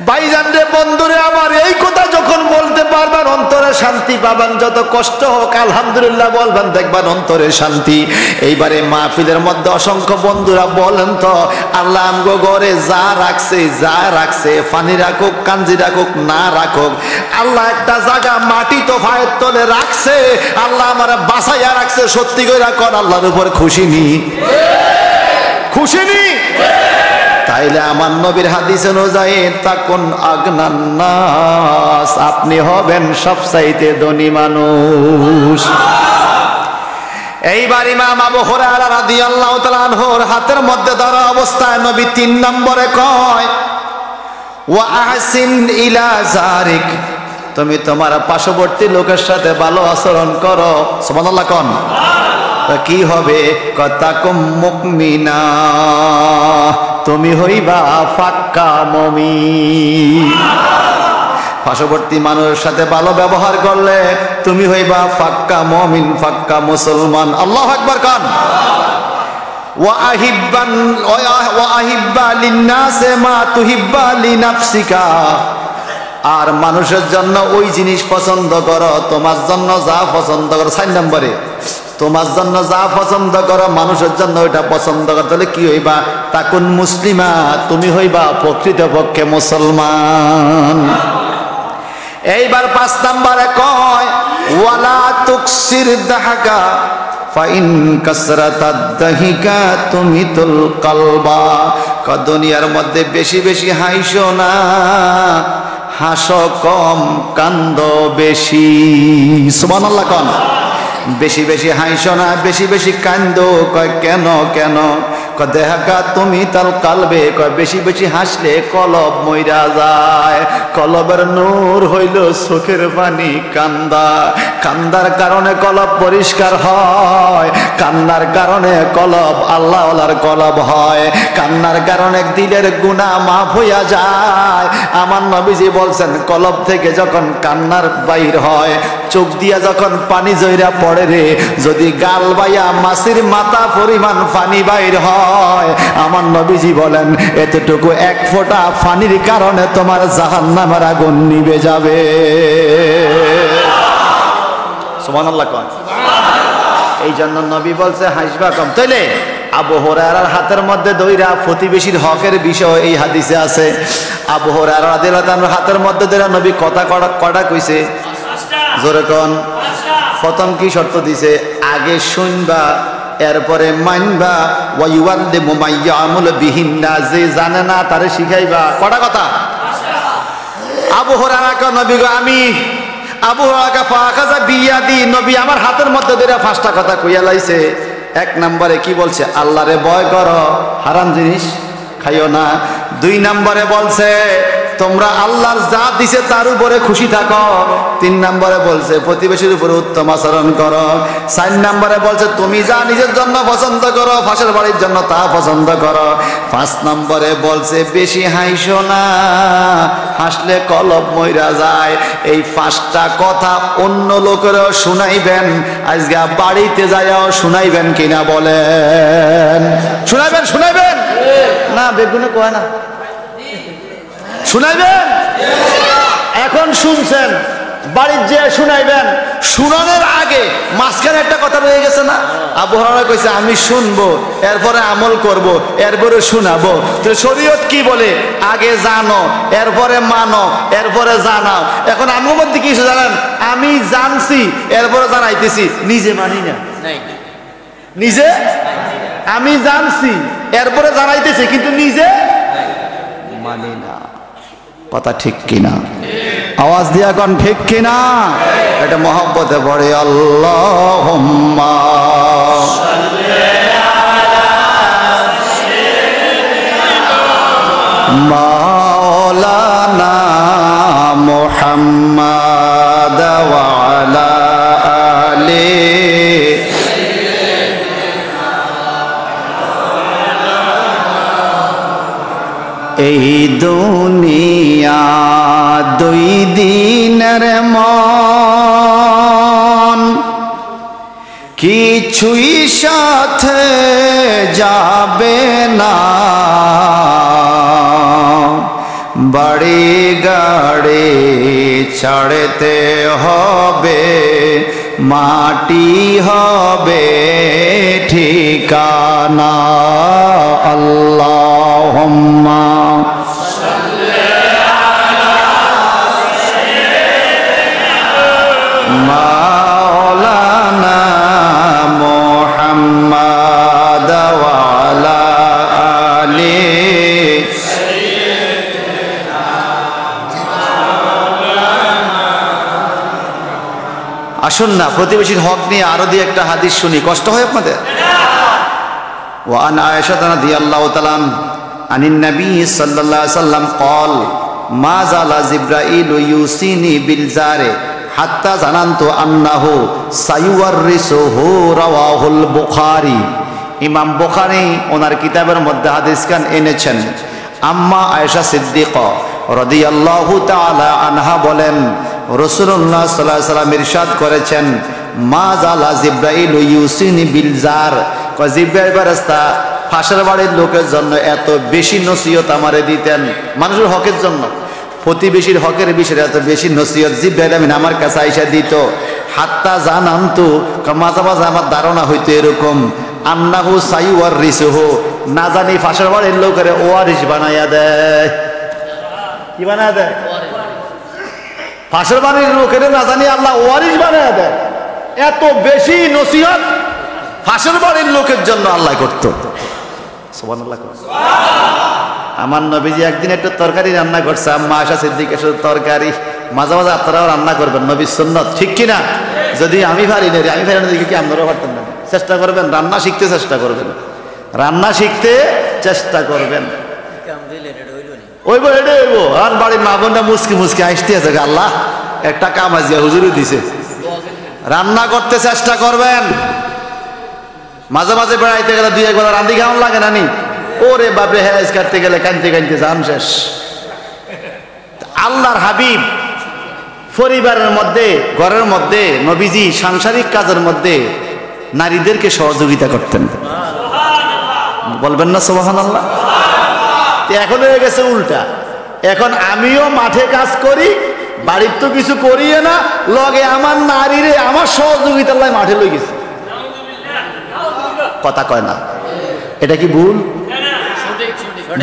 S1: ভাইজান রে, বন্ধুরে আমার, এই কথা যখন বলতে পারবেন অন্তরে শান্তি পাবেন। যত কষ্ট হোক আলহামদুলিল্লাহ বলবেন, দেখবেন অন্তরে শান্তি। এইবারে মাহফিলের মধ্যে অসংখ্য বন্ধুরা বলেন তো, আল্লাহ আমগো ঘরে যা রাখছে, পানি রাখুক, কাঞ্জি রাখুক, না রাখুক, আল্লাহ একটা জায়গা মাটি তো ফায়ের তলে রাখছে, আল্লাহ আমার বাঁচাইয়া রাখছে। সত্যি করে রাখুন, আল্লাহর উপর খুশি নি? খুশি নি? তাইলে আমার নবীর হাদিস অনুযায়ী তাকুন আগনান নাস, আপনি হবেন সবচাইতে ধনী মানুষ। এইবার ইমাম আবু হুরায়রা রাদিয়াল্লাহু তাআলা আনহুর হাতের মধ্যে ধরা অবস্থায় নবী 3 নম্বরে কয়, ওয়া আহসিন ইলা জারিক, তুমি তোমার পার্শ্ববর্তী লোকের সাথে ভালো আচরণ করো। সুবহানাল্লাহ কোন। কি হবে? তাকুম মুমিনা, তুমি হইবা পাক্কা মুমিন। পার্শ্ববর্তী মানুষের সাথে ভালো ব্যবহার করলে তুমি হইবা পাক্কা মুমিন, পাক্কা মুসলমান। আল্লাহু আকবার কান। ওয়া আহিব্বা লিন্নাসে মা তুহিব্বা লিনাফসিকা, আর মানুষের জন্য ওই জিনিস পছন্দ করো তোমার জন্য যা পছন্দ করো। 4 নম্বরে তোমার জন্য যা পছন্দ করো মানুষের জন্য ওইটা পছন্দ করো, তাহলে কি হইবা? তাকুন মুসলিমা, তুমি হইবা প্রকৃতপক্ষে মুসলমান। এইবার 5 নম্বরে কয় ওয়ালা তুকসির দাহাকা ফাইন কাসরাতাদ দাহিকা তুমিতুল কলবা। দুনিয়ার মধ্যে বেশি বেশি হাসো না, হাসো কম কান্দ বেশি। সুবহানাল্লাহ কোন। বেশি বেশি হাসো না, বেশি বেশি কান্দো। কয় কেন কেন? কয় দেহাকা তুমি তাল কালবে, কয় বেশি বেশি হাসলে কলব মইরা যায়। কলবের নূর হইল চোখের পানি কান্দা, কান্দার কারণে কলব পরিষ্কার হয়, কান্নার কারণে কলব আল্লাহওয়ালার কলব হয়, কান্নার কারণে দিলের গুনাহ মাফ হইয়া যায়। আমার নবীজি বলছেন কলব থেকে যখন কান্নার বাইর হয়, চোখ দিয়া যখন পানি জইরা পড়ে রে, যদি গাল বাইয়া মাছির মাথা পরিমাণ পানি বাইর হয়, আমার নবীজি বলেন এতটুকু এক ফোঁটা পানির কারণে তোমার জাহান্নামের আগুন নিভে যাবে। সুবহানাল্লাহ কোন। এই জন্য নবী বলছে হাসবা কম। তাইলে আবু হুরায়রার হাতের মধ্যে দইরা প্রতিবেশীর হকের বিষয় এই হাদিসে আছে। আবু হুরায়রা রাদিয়াল্লাহু আনহু হাতের মধ্যে দইরা নবী কথা কটা কইছে? জোরে কোন। প্রথম কি শর্ত দিছে? আগে শুনবা, এরপরে মানবা। ওয়া ইউআল্লিমু মাইয়ামুল বিহিন্না, যে জানে না তারে শিখাইবা। কটা কথা? আবু হুরায়রা কয় নবী গো আমি আবু হুরায়রা ফাখাযা বিয়াদি, নবী আমার হাতের মধ্যে ধরে 5টা কথা কইয়া লাইছে। 1 নম্বরে কি বলছে? আল্লাহরে ভয় করো, হারাম জিনিস খাইও না। 2 নম্বরে বলছে তোমরা আল্লাহর যা দিছে তার উপরে খুশি থাকো। 3 নম্বরে বলছে প্রতিবেশীর উপরে উত্তম আচরণ করো। 4 নম্বরে বলছে তুমি যা নিজের জন্য পছন্দ করো পাশের বাড়ির জন্য তা পছন্দ করো। 5 নম্বরে বলছে বেশি হাসো না, হাসলে কলব মইরা যায়। এই 5টা কথা অন্য লোকেরও শুনাইবেন, আজকে বাড়িতে যাইও শুনাইবেন কিনা বলেন? শুনাইবেন? শুনাইবেন না? বেগুনে কয় না শুনাইবেন? এখন শুনছেন, বাড়ির যে শুনাইবেন। শুনানোর আগে মাঝখানে একটা কথা রয়ে গেছে না? আবু হুরায়রা কইছে আমি শুনবো, এরপরে আমল করব, এরপরে শোনাবো। তো শরীয়ত কি বলে? আগে জানো, এরপরে মানো, এরপরে জানাও। এখন আমার মধ্যে কি জানেন? আমি জানছি এরপরে জানাইতেছি, নিজে মানি না। নিজে আমি জানছি এরপরে জানাইতেছি, কিন্তু নিজে মানি না। কথা ঠিক কিনা? আওয়াজ দিয়া কোন ঠিক কিনা? এটা মহব্বতে পড়ে আল্লাহুম্মা সাল্লি আলা সাইয়্যিদিনা মাওলানা মুহাম্মাদ ওয়া আলা আলিহি। এই দুনিয়া 2 দিনের মন, কিছুই সাথে যাবে না। বাড়ি গাড়ি ছাড়তে হবে, মাটি হবে ঠিকানা। আল্লাহুম্মা সাল্লি আলা সাইয়্যিদিনা মাওলানা মুহাম্মাদ ওয়া আলা আলিহি সাইয়্যিদিনা মাওলানা। আসুন না প্রতিবেশীর হক নিয়ে আরো দিয়ে একটা হাদিস শুনি, কষ্ট হয় আপনাদের? وعن عائشة رضي الله تعالى عن النبي صلى الله عليه وسلم قال ما زال جبرائيل يوصيني بالجار حتى ظننت أنه سيورثه رواه البخاري। ইমাম বুখারী ওনার কিতাবের মধ্যে হাদিস খান এনেছেন। আম্মা আয়েশা সিদ্দিকা রাদিয়াল্লাহু তাআলা আনহা বলেন, রাসূলুল্লাহ সাল্লাল্লাহু আলাইহি ওয়াসাল্লাম ইরশাদ করেছেন, মা জালা জিবরাইল ইউসিনি বিল জার, জিবরাইল ফেরেশতা পাশের বাড়ির লোকের জন্য এত বেশি নসিহত আমারে দিতেন, মানুষের হকের জন্য, প্রতিবেশীর হকের বিষয়ে এত বেশি নসিহত জিবরাইল আমিন আমার কাছে আইসা দিত। হাত্তা জানান্তু, মাঝে মাঝে আমার ধারণা হইতো এরকম, আন্নাহু সাইওয়ারিসুহু, না জানি পাশের বাড়ির লোকের ওয়ারিস বানাইয়া দেয়। কি বানাইয়া দেয়? পাশের বাড়ির লোকের না জানি আল্লাহ ওয়ারিস বানাইয়া দেয়। এত বেশি নসিহত পাশের বাড়ির লোকের জন্য আল্লাহ করত। সুবহানাল্লাহ। আমার নবীজি একদিন একটু তরকারি রান্না করছে, আম্মা আয়েশা সিদ্দিকা শুধু তরকারি, মাঝে মাঝে আপনারাও রান্না করবেন, নবীর সুন্নাত, ঠিক কিনা? যদি আমি পারি না, আমি পারি না দেখি কি আপনারাও পারতেন না? চেষ্টা করবেন, রান্না শিখতে চেষ্টা করবেন, রান্না শিখতে চেষ্টা করবেন। ওইব এটা হইব। আর বাড়ির মা বোনটা মুসকি মুসকি আসতে আছে, আল্লাহ একটা কাম আজিয়া হুজুরই দিছে। রান্না করতে চেষ্টা করবেন। মাঝে মাঝে বেড়াইতে গেলে দুই একবার রান্দি খাওয়ান লাগে না নি? ওরে বাপরে, হেজ কাটতে গেলে কানতে কানতে জান শেষ। আল্লাহর হাবিব পরিবারের মধ্যে, ঘরের মধ্যে নবীজি সাংসারিক কাজের মধ্যে নারীদেরকে সহযোগিতা করতেন। বলবেন না সুবহানাল্লাহ? এখন হয়ে গেছে উল্টা। এখন আমিও মাঠে কাজ করি, বাড়ির তো কিছু করিয়ে না, লগে আমার নারীরে আমার সহযোগিতা মাঠে লই গেছে। কথা কয় না, এটা কি ভুল?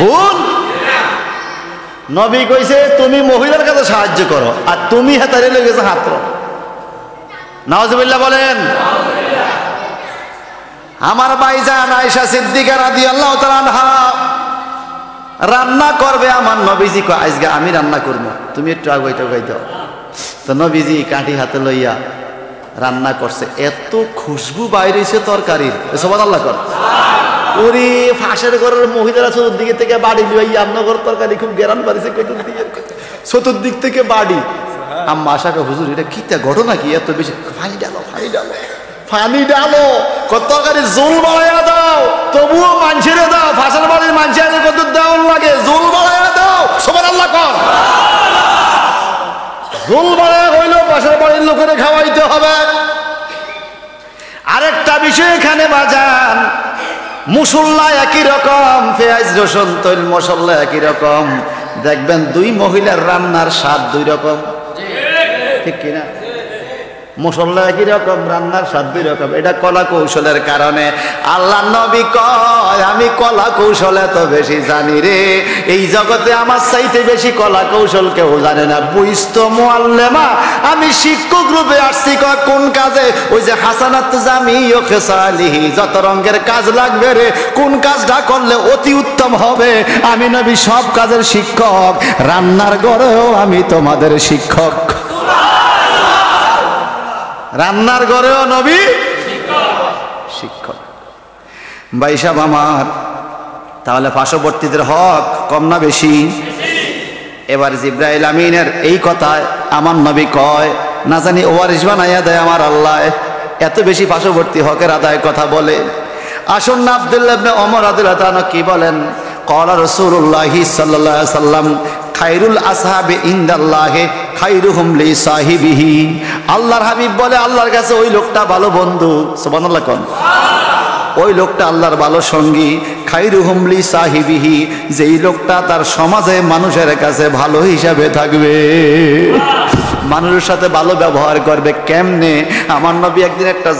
S1: ভুল। নবী কইছে তুমি মহিলার কাছে সাহায্য করো, আর তুমি হাতারে লই গেছে হাত। নাউজুবিল্লাহ বলেন। আমার ভাইজান আয়েশা সিদ্দিকা রাদিয়াল্লাহু তাআলা আনহা রান্না করবে, আমার নবীজি কয় আজকে আমি রান্না করব, তুমি একটু আগে টাগাই দাও। তো নবীজি কাঠি হাতে লইয়া রান্না করছে, এত খুশবু বাইরেছে তরকারির, সুবহানাল্লাহ কর। ওরে ফাঁসের ঘরের মহিলারা চতুর্দিকে থেকে বাড়ি লইয়া, আপনার ঘর তরকারি খুব গেরান পারিছে চতুর্দিক থেকে বাড়ি। আম্মা আশাকে, হুজুর এটা কি ঘটনা, কি এত বেশি? পানি ডালো, পানি ডালো, পানি ডালো, তরকারি জোল বাড়াইয়া দাও, তবুও মানুষের দাও, ফাঁসের বাড়ির মানুষের কত দেওয়ার লাগে, জোল বাড়াইয়া দাও। সুবহানাল্লাহ কর। জোল বাড়াইয়া হইলেও পাশের বাড়ির লোকের খাওয়াইতে হবে। আরেকটা বিষয় এখানে বাজান, মুসল্লা একই রকম, পেঁয়াজ রসুন তৈল মশলা একই রকম, দেখবেন দুই মহিলার রান্নার স্বাদ দুই রকম, ঠিক কিনা? মশলা একই রকম, রান্নার স্বাদ দুই রকম। এটা কলা কৌশলের কারণে। আল্লাহ নবী কয় আমি কলা কৌশল এত বেশি জানি রে, এই জগতে আমার চাইতে বেশি কলা কৌশল কেউ জানে না। বুঝত মুআল্লিমা, আমি শিক্ষক রূপে আসছি। কয় কোন কাজে? ওই যে হাসানাত জামিউ খিসালিহি, যত রঙের কাজ লাগবে রে, কোন কাজটা করলে অতি উত্তম হবে। আমি নবী সব কাজের শিক্ষক, রান্নার ঘরেও আমি তোমাদের শিক্ষক। রান্নার ঘরেও নবী শিক্ষক। ভাই সাহেব আমার, তাহলে পার্শ্ববর্তীদের হক কম না বেশি? এবার জিবরাইল আমিনের এই কথায় আমার নবী কয়, না জানি ওয়ারিস বানাইয়া দেয় আমার আল্লাহ, এত বেশি পার্শ্ববর্তী হকের আদায় কথা বলে। আসুন না আব্দুল্লাহ ইবনে ওমর রাদিয়াল্লাহু তাআলা কি বলেন? ক্বালা রাসূলুল্লাহি সাল্লাল্লাহু আলাইহি ওয়াসাল্লাম, খায়রুল আসহাবি ইনদাল্লাহি খায়রুহুম লি সাহিবিহি। আল্লাহর হাবিব বলে, আল্লাহর কাছে ওই লোকটা ভালো বন্ধু। সুবহানাল্লাহ কোন? ওই লোকটা আল্লাহর ভালো সঙ্গী। খায়রুহুম লি সাহিবিহি, যেই লোকটা তার সমাজে মানুষের কাছে ভালো হিসাবে থাকবে, মানুষের সাথে ভালো ব্যবহার করবে। কেমনে? আমার নবী একদিন একটা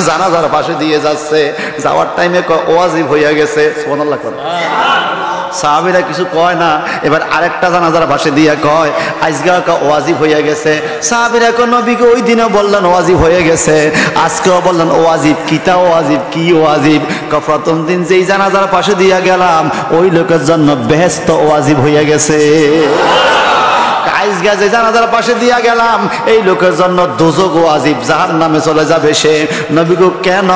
S1: জানাজার পাশে দিয়ে যাচ্ছে, যাওয়ার টাইমে ওয়াজিব হইয়া গেছে। সুবহানাল্লাহ কোন? সাহাবীরা কিছু কয় না। এবার আরেকটা জানাজার পাশে দিয়া কয় আজকে ওয়াজিব হইয়া গেছে। সাহাবীরা কয় নবীকে ওই দিনও বললেন ওয়াজিব হয়ে গেছে, আজকেও বললেন ওয়াজিব। কিতা ওয়াজিব? কি ওয়াজিব? প্রথম দিন যেই জানাজার পাশে দিয়া গেলাম ওই লোকের জন্য বেহেশত ওয়াজিব হইয়া গেছে। আজকে যে জানাজার পাশে দিয়া গেলাম এই লোকের জন্য দোজখ ওয়াজিব, জাহান্নামে চলে যাবে সে। নবী গো কেন?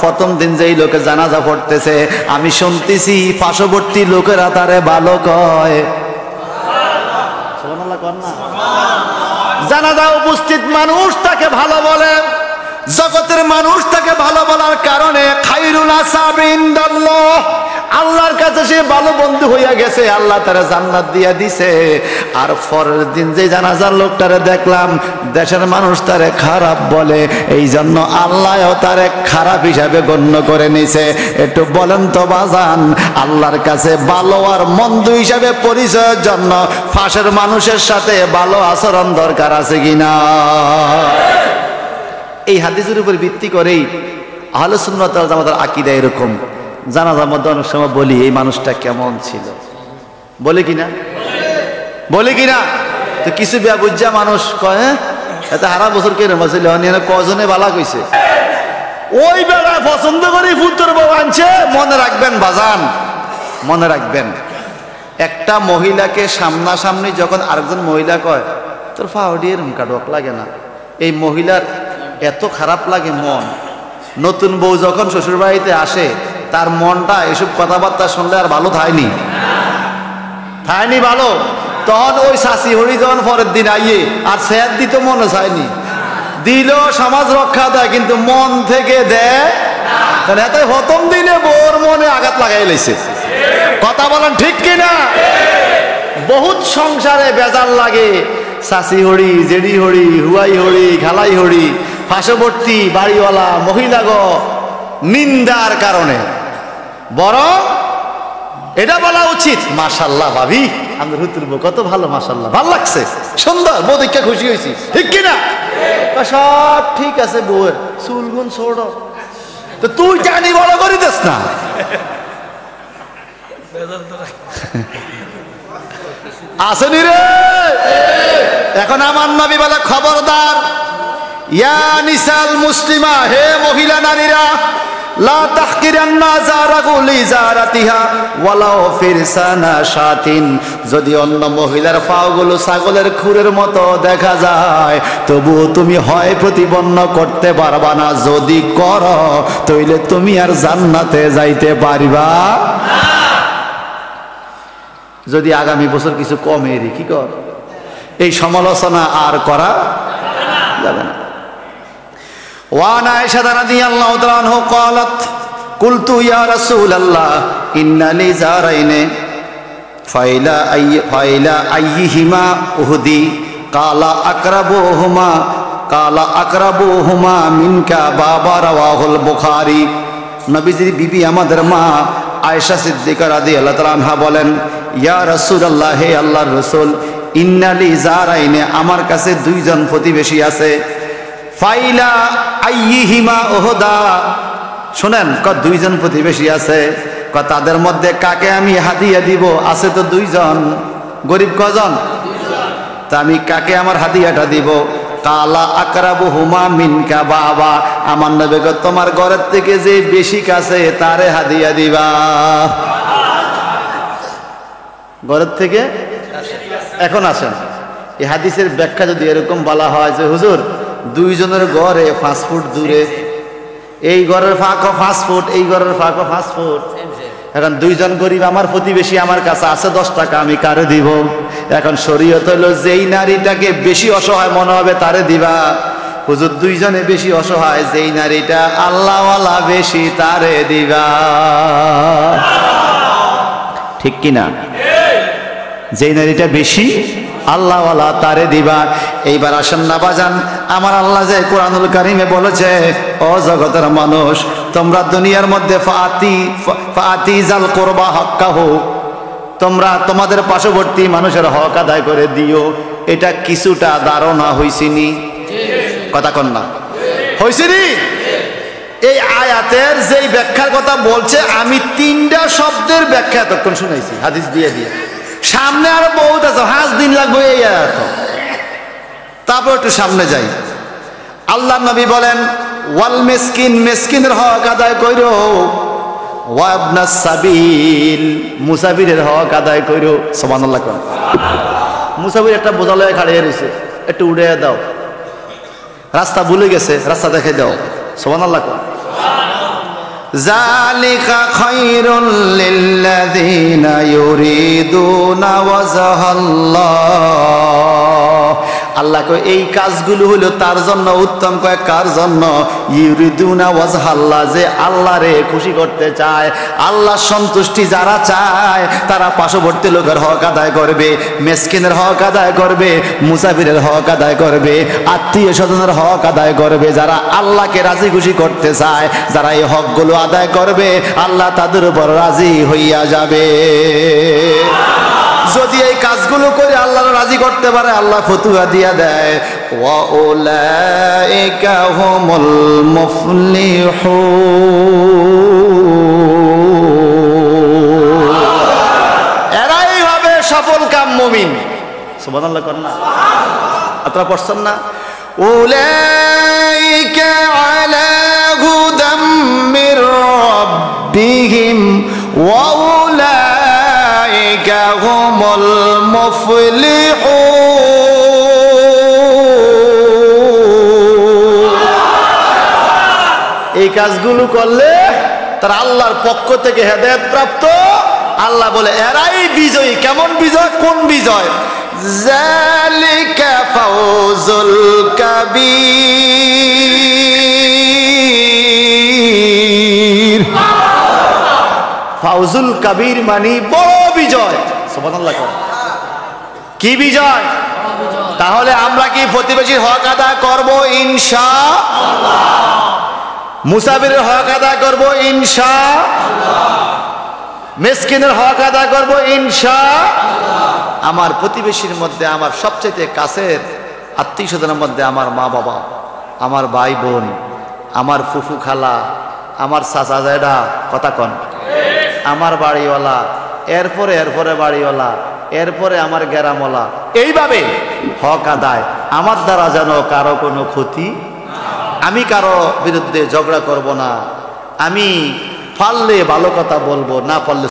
S1: প্রথম দিন যেই লোকের জানাজা পড়তেছে আমি শুনতেছি পার্শ্ববর্তী লোকেরা তারে ভালো কয়। সুবহানাল্লাহ কর না? জানাজা উপস্থিত মানুষ তাকে ভালো বলে, জগতের মানুষ তাকে ভালো বলার কারণে খায়রুল আসাবি ইনদাল্লাহ, আল্লাহর কাছে সে ভালো বন্ধু হইয়া গেছে, আল্লাহ তারা জান্নাত দিয়া দিছে। আর পরের দিন যে জানাজার লোকটারে দেখলাম দেশের মানুষ তারে খারাপ বলে, এই জন্য আল্লাহও তারে খারাপ হিসাবে গণ্য করে নিছে। একটু বলেন তো বাজান, আল্লাহর কাছে ভালো আর মন্দ হিসাবে পরিচয়ের জন্য ফাঁসের মানুষের সাথে ভালো আচরণ দরকার আছে কিনা? এই হাদিসের উপর ভিত্তি করেই আহলে সুন্নাত ওয়াল জামাতের আকীদা এরকম। জানাজার মধ্যে অনেক সময় বলি এই মানুষটা কেমন ছিল, বলে কিনা? বলে কিনা? তো কিছু বুঝা মানুষ কয় এত হারা বছর কেন ছিল, কজনে বালা কইছে, ওই বেলা পছন্দ করে পুত্র বউ আনছে। মনে রাখবেন বাজান, মনে রাখবেন, একটা মহিলাকে সামনাসামনি যখন আরেকজন মহিলা কয় তোর ফাউডি এরকম কাটক লাগে না, এই মহিলার এত খারাপ লাগে মন। নতুন বউ যখন শ্বশুর বাড়িতে আসে তার মনটা এসব কথাবার্তা শুনলে আর ভালো থায়নি, থায়নি ভালো। তখন ওই শাশি হরি যখন পরের দিন আইয়ে আর স্যার দিত মনে চায়নি, দিল সমাজ রক্ষা দেয় কিন্তু মন থেকে দেয়। এত প্রথম দিনে বউর মনে আঘাত লাগাই লাইছে, কথা বলেন ঠিক কিনা? বহুত সংসারে বেজার লাগে, শাশি হরি, জেডি হরি, হুয়াই হরি, খালাই হরি, পার্শ্ববর্তী বাড়িওয়ালা মহিলাগ নিন্দার কারণে। বরং এটা বলা উচিত মাশাআল্লাহ ভাবি আমাদের হুতুর বউ কত ভালো, মাশাআল্লাহ ভালো লাগছে, সুন্দর বউ দেখে খুশি হয়েছি, ঠিক কিনা? সব ঠিক আছে, বউয়ের চুলগুন ছোট, তো তুই জানি বড় করে দিস না। আসেনি রে? এখন আমার নবী বলে খবরদার, ইয়া নিসাল মুসলিমা, হে মহিলা নারীরা, লা তাহকিরান্না জারাকুল ইজারাতিহা ওয়ালাউ ফিরসানা শাতিন, যদি অন্য মহিলার পাগুলো ছাগলের খুরের মতো দেখা যায় তবুও তুমি হয় প্রতিপন্ন করতে পারবা না, যদি করো তাইলে তুমি আর জান্নাতে যাইতে পারবা না। যদি আগামী বছর কিছু কমে কি কর, এই সমালোচনা আর করা যাবে না। وعن عائشة رضي الله تعالى عنها قالت قلت يا رسول الله إن لي زارين فإلى أيهما أهدي قال أقربوهما منك بابا رواه البخاري। নবীজির বিবি আমাদের মা আয়েশা সিদ্দিকা রাদিয়াল্লাহু তাআলা আনহা বলেন, ইয়া রাসূলুল্লাহ, হে আল্লাহর রাসূল, ইন্না লি জারাইনে, আমার কাছে দুইজন প্রতিবেশী আছে। ফাইলা আইয়িহিমা ওহদা, শুনেন দুইজন প্রতিবেশী আছে, তাদের মধ্যে কাকে আমি হাদিয়া দিব? আছে তো দুইজন, গরিব কজন? তা আমি কাকে আমার হাদিয়াটা দিব? কালা আকরাবুহুমা মিনকা বাবা, আমার নবী গো তোমার ঘরের থেকে যে বেশি কাছে তারে হাদিয়া দিবা। ঘরের থেকে এখন আসেন, এই হাদিসের ব্যাখ্যা যদি এরকম বলা হয় যে হুজুর দুইজনের ঘরে 5 ফুট দূরে, এই ঘরের ফাঁক 5 ফুট, এই ঘরের ফাঁক 5 ফুট, এখন দুইজন গরিব আমার প্রতিবেশী, আমার কাছে আছে 10 টাকা, আমি কারে দিব? এখন শরীয়ত হলো যেই নারীটাকে বেশি অসহায় মনে হবে তারে দিবা। হুজুর দুইজনে বেশি অসহায়, যেই নারীটা আল্লাহওয়ালা বেশি তারে দিবা, ঠিক কিনা? যেই নারীটা বেশি আল্লাহওয়ালা তারে দিবা। এইবার আসেন না বাজান, আমার আল্লাহ যে কোরআনুল কারিমে বলেছে, ও জগতের মানুষ, তোমরা দুনিয়ার মধ্যে ফাতি জাল কুরবা হাক্কাহু, তোমরা তোমাদের পার্শ্ববর্তী মানুষের হক আদায় করে দিও। এটা কিছুটা ধারণা হইছিনি? কথা কন না, হইছিনি? এই আয়াতের যেই ব্যাখ্যার কথা বলছে, আমি 3টা শব্দের ব্যাখ্যা এতক্ষণ শুনাইছি হাদিস দিয়ে দিয়ে। সামনে আরো বহুত আছে, 5 দিন লাগবে এই আয়াত। তারপর একটু সামনে যাই। আল্লাহ নবী বলেন, ওয়াল মিসকিন, মিসকিনের হক আদায় কইরো, ওয়া ইবনাস সাবিল, মুসাফিরের হক আদায় কইরো। সুবহানাল্লাহ। কোন মুসাফির একটা বোঝা লয়ে খাড়িয়ে রইছে, একটু উড়ে দাও, রাস্তা ভুলে গেছে, রাস্তা দেখাই দাও। সুবহানাল্লাহ। কোন যালিকা খায়রুল লিল্লাযিনা ইউরিদুনা ওয়াজহাল্লাহ, আল্লাহ কয় এই কাজগুলো হলো তার জন্য উত্তম। কয় কার জন্য? ইউরিদুনা ওয়াজহাল্লাহ, যে আল্লাহরে খুশি করতে চায়, আল্লাহর সন্তুষ্টি যারা চায় তারা পার্শ্ববর্তী লোকের হক আদায় করবে, মিসকিনের হক আদায় করবে, মুসাফিরের হক আদায় করবে, আত্মীয় স্বজনের হক আদায় করবে। যারা আল্লাহকে রাজি খুশি করতে চায়, যারা এই হকগুলো আদায় করবে, আল্লাহ তাদের উপর রাজি হইয়া যাবে। যদি এই কাজগুলো করে আল্লাহ রাজি করতে পারে, আল্লাহ ফতুয়া দিয়া দেয়, ওয়া উলাইকা হুমুল মুফলিহুন, এরাই হবে সফল কাম মুমিন। সুবহানাল্লাহ করেন না? আপনারা পড়ছেন না? উলাইকা আলা হুদাম মির রাব্বিহিম ওয়া উলাইকা হুমুল মুফলিহুন। এই কাজগুলো করলে তারা আল্লাহর পক্ষ থেকে হেদায়েত প্রাপ্ত। আল্লাহ বলে এরাই বিজয়ী। কেমন বিজয়? কোন বিজয়? যালিকা ফাউজুল কাবীর। ফাউজুল কাবীর মানে বড় বিজয়। সুবহানাল্লাহ। কি বিজয়? তাহলে আমরা কি প্রতিবেশীর হক আদায় করব? ইনশাআল্লাহ। মুসাফিরের হক আদায় করব? ইনশাআল্লাহ। মিসকিনের হক আদায় করব? ইনশাআল্লাহ। আমার প্রতিবেশীর মধ্যে, আমার সবচেয়ে কাছের আত্মীয় স্বজনের মধ্যে আমার মা বাবা, আমার ভাই বোন, আমার ফুফু খালা, আমার চাচা জায়ডা, কথা কন, আমার বাড়িওয়ালা, এরপরে বাড়িওয়ালা, এরপরে আমার গ্রামওয়ালা, এইভাবে হক আদায়। আমার দ্বারা যেন কারো কোনো ক্ষতি, আমি কারো বিরুদ্ধে ঝগড়া করব না, আমি পারলে ভালো কথা বলবো, না পারলে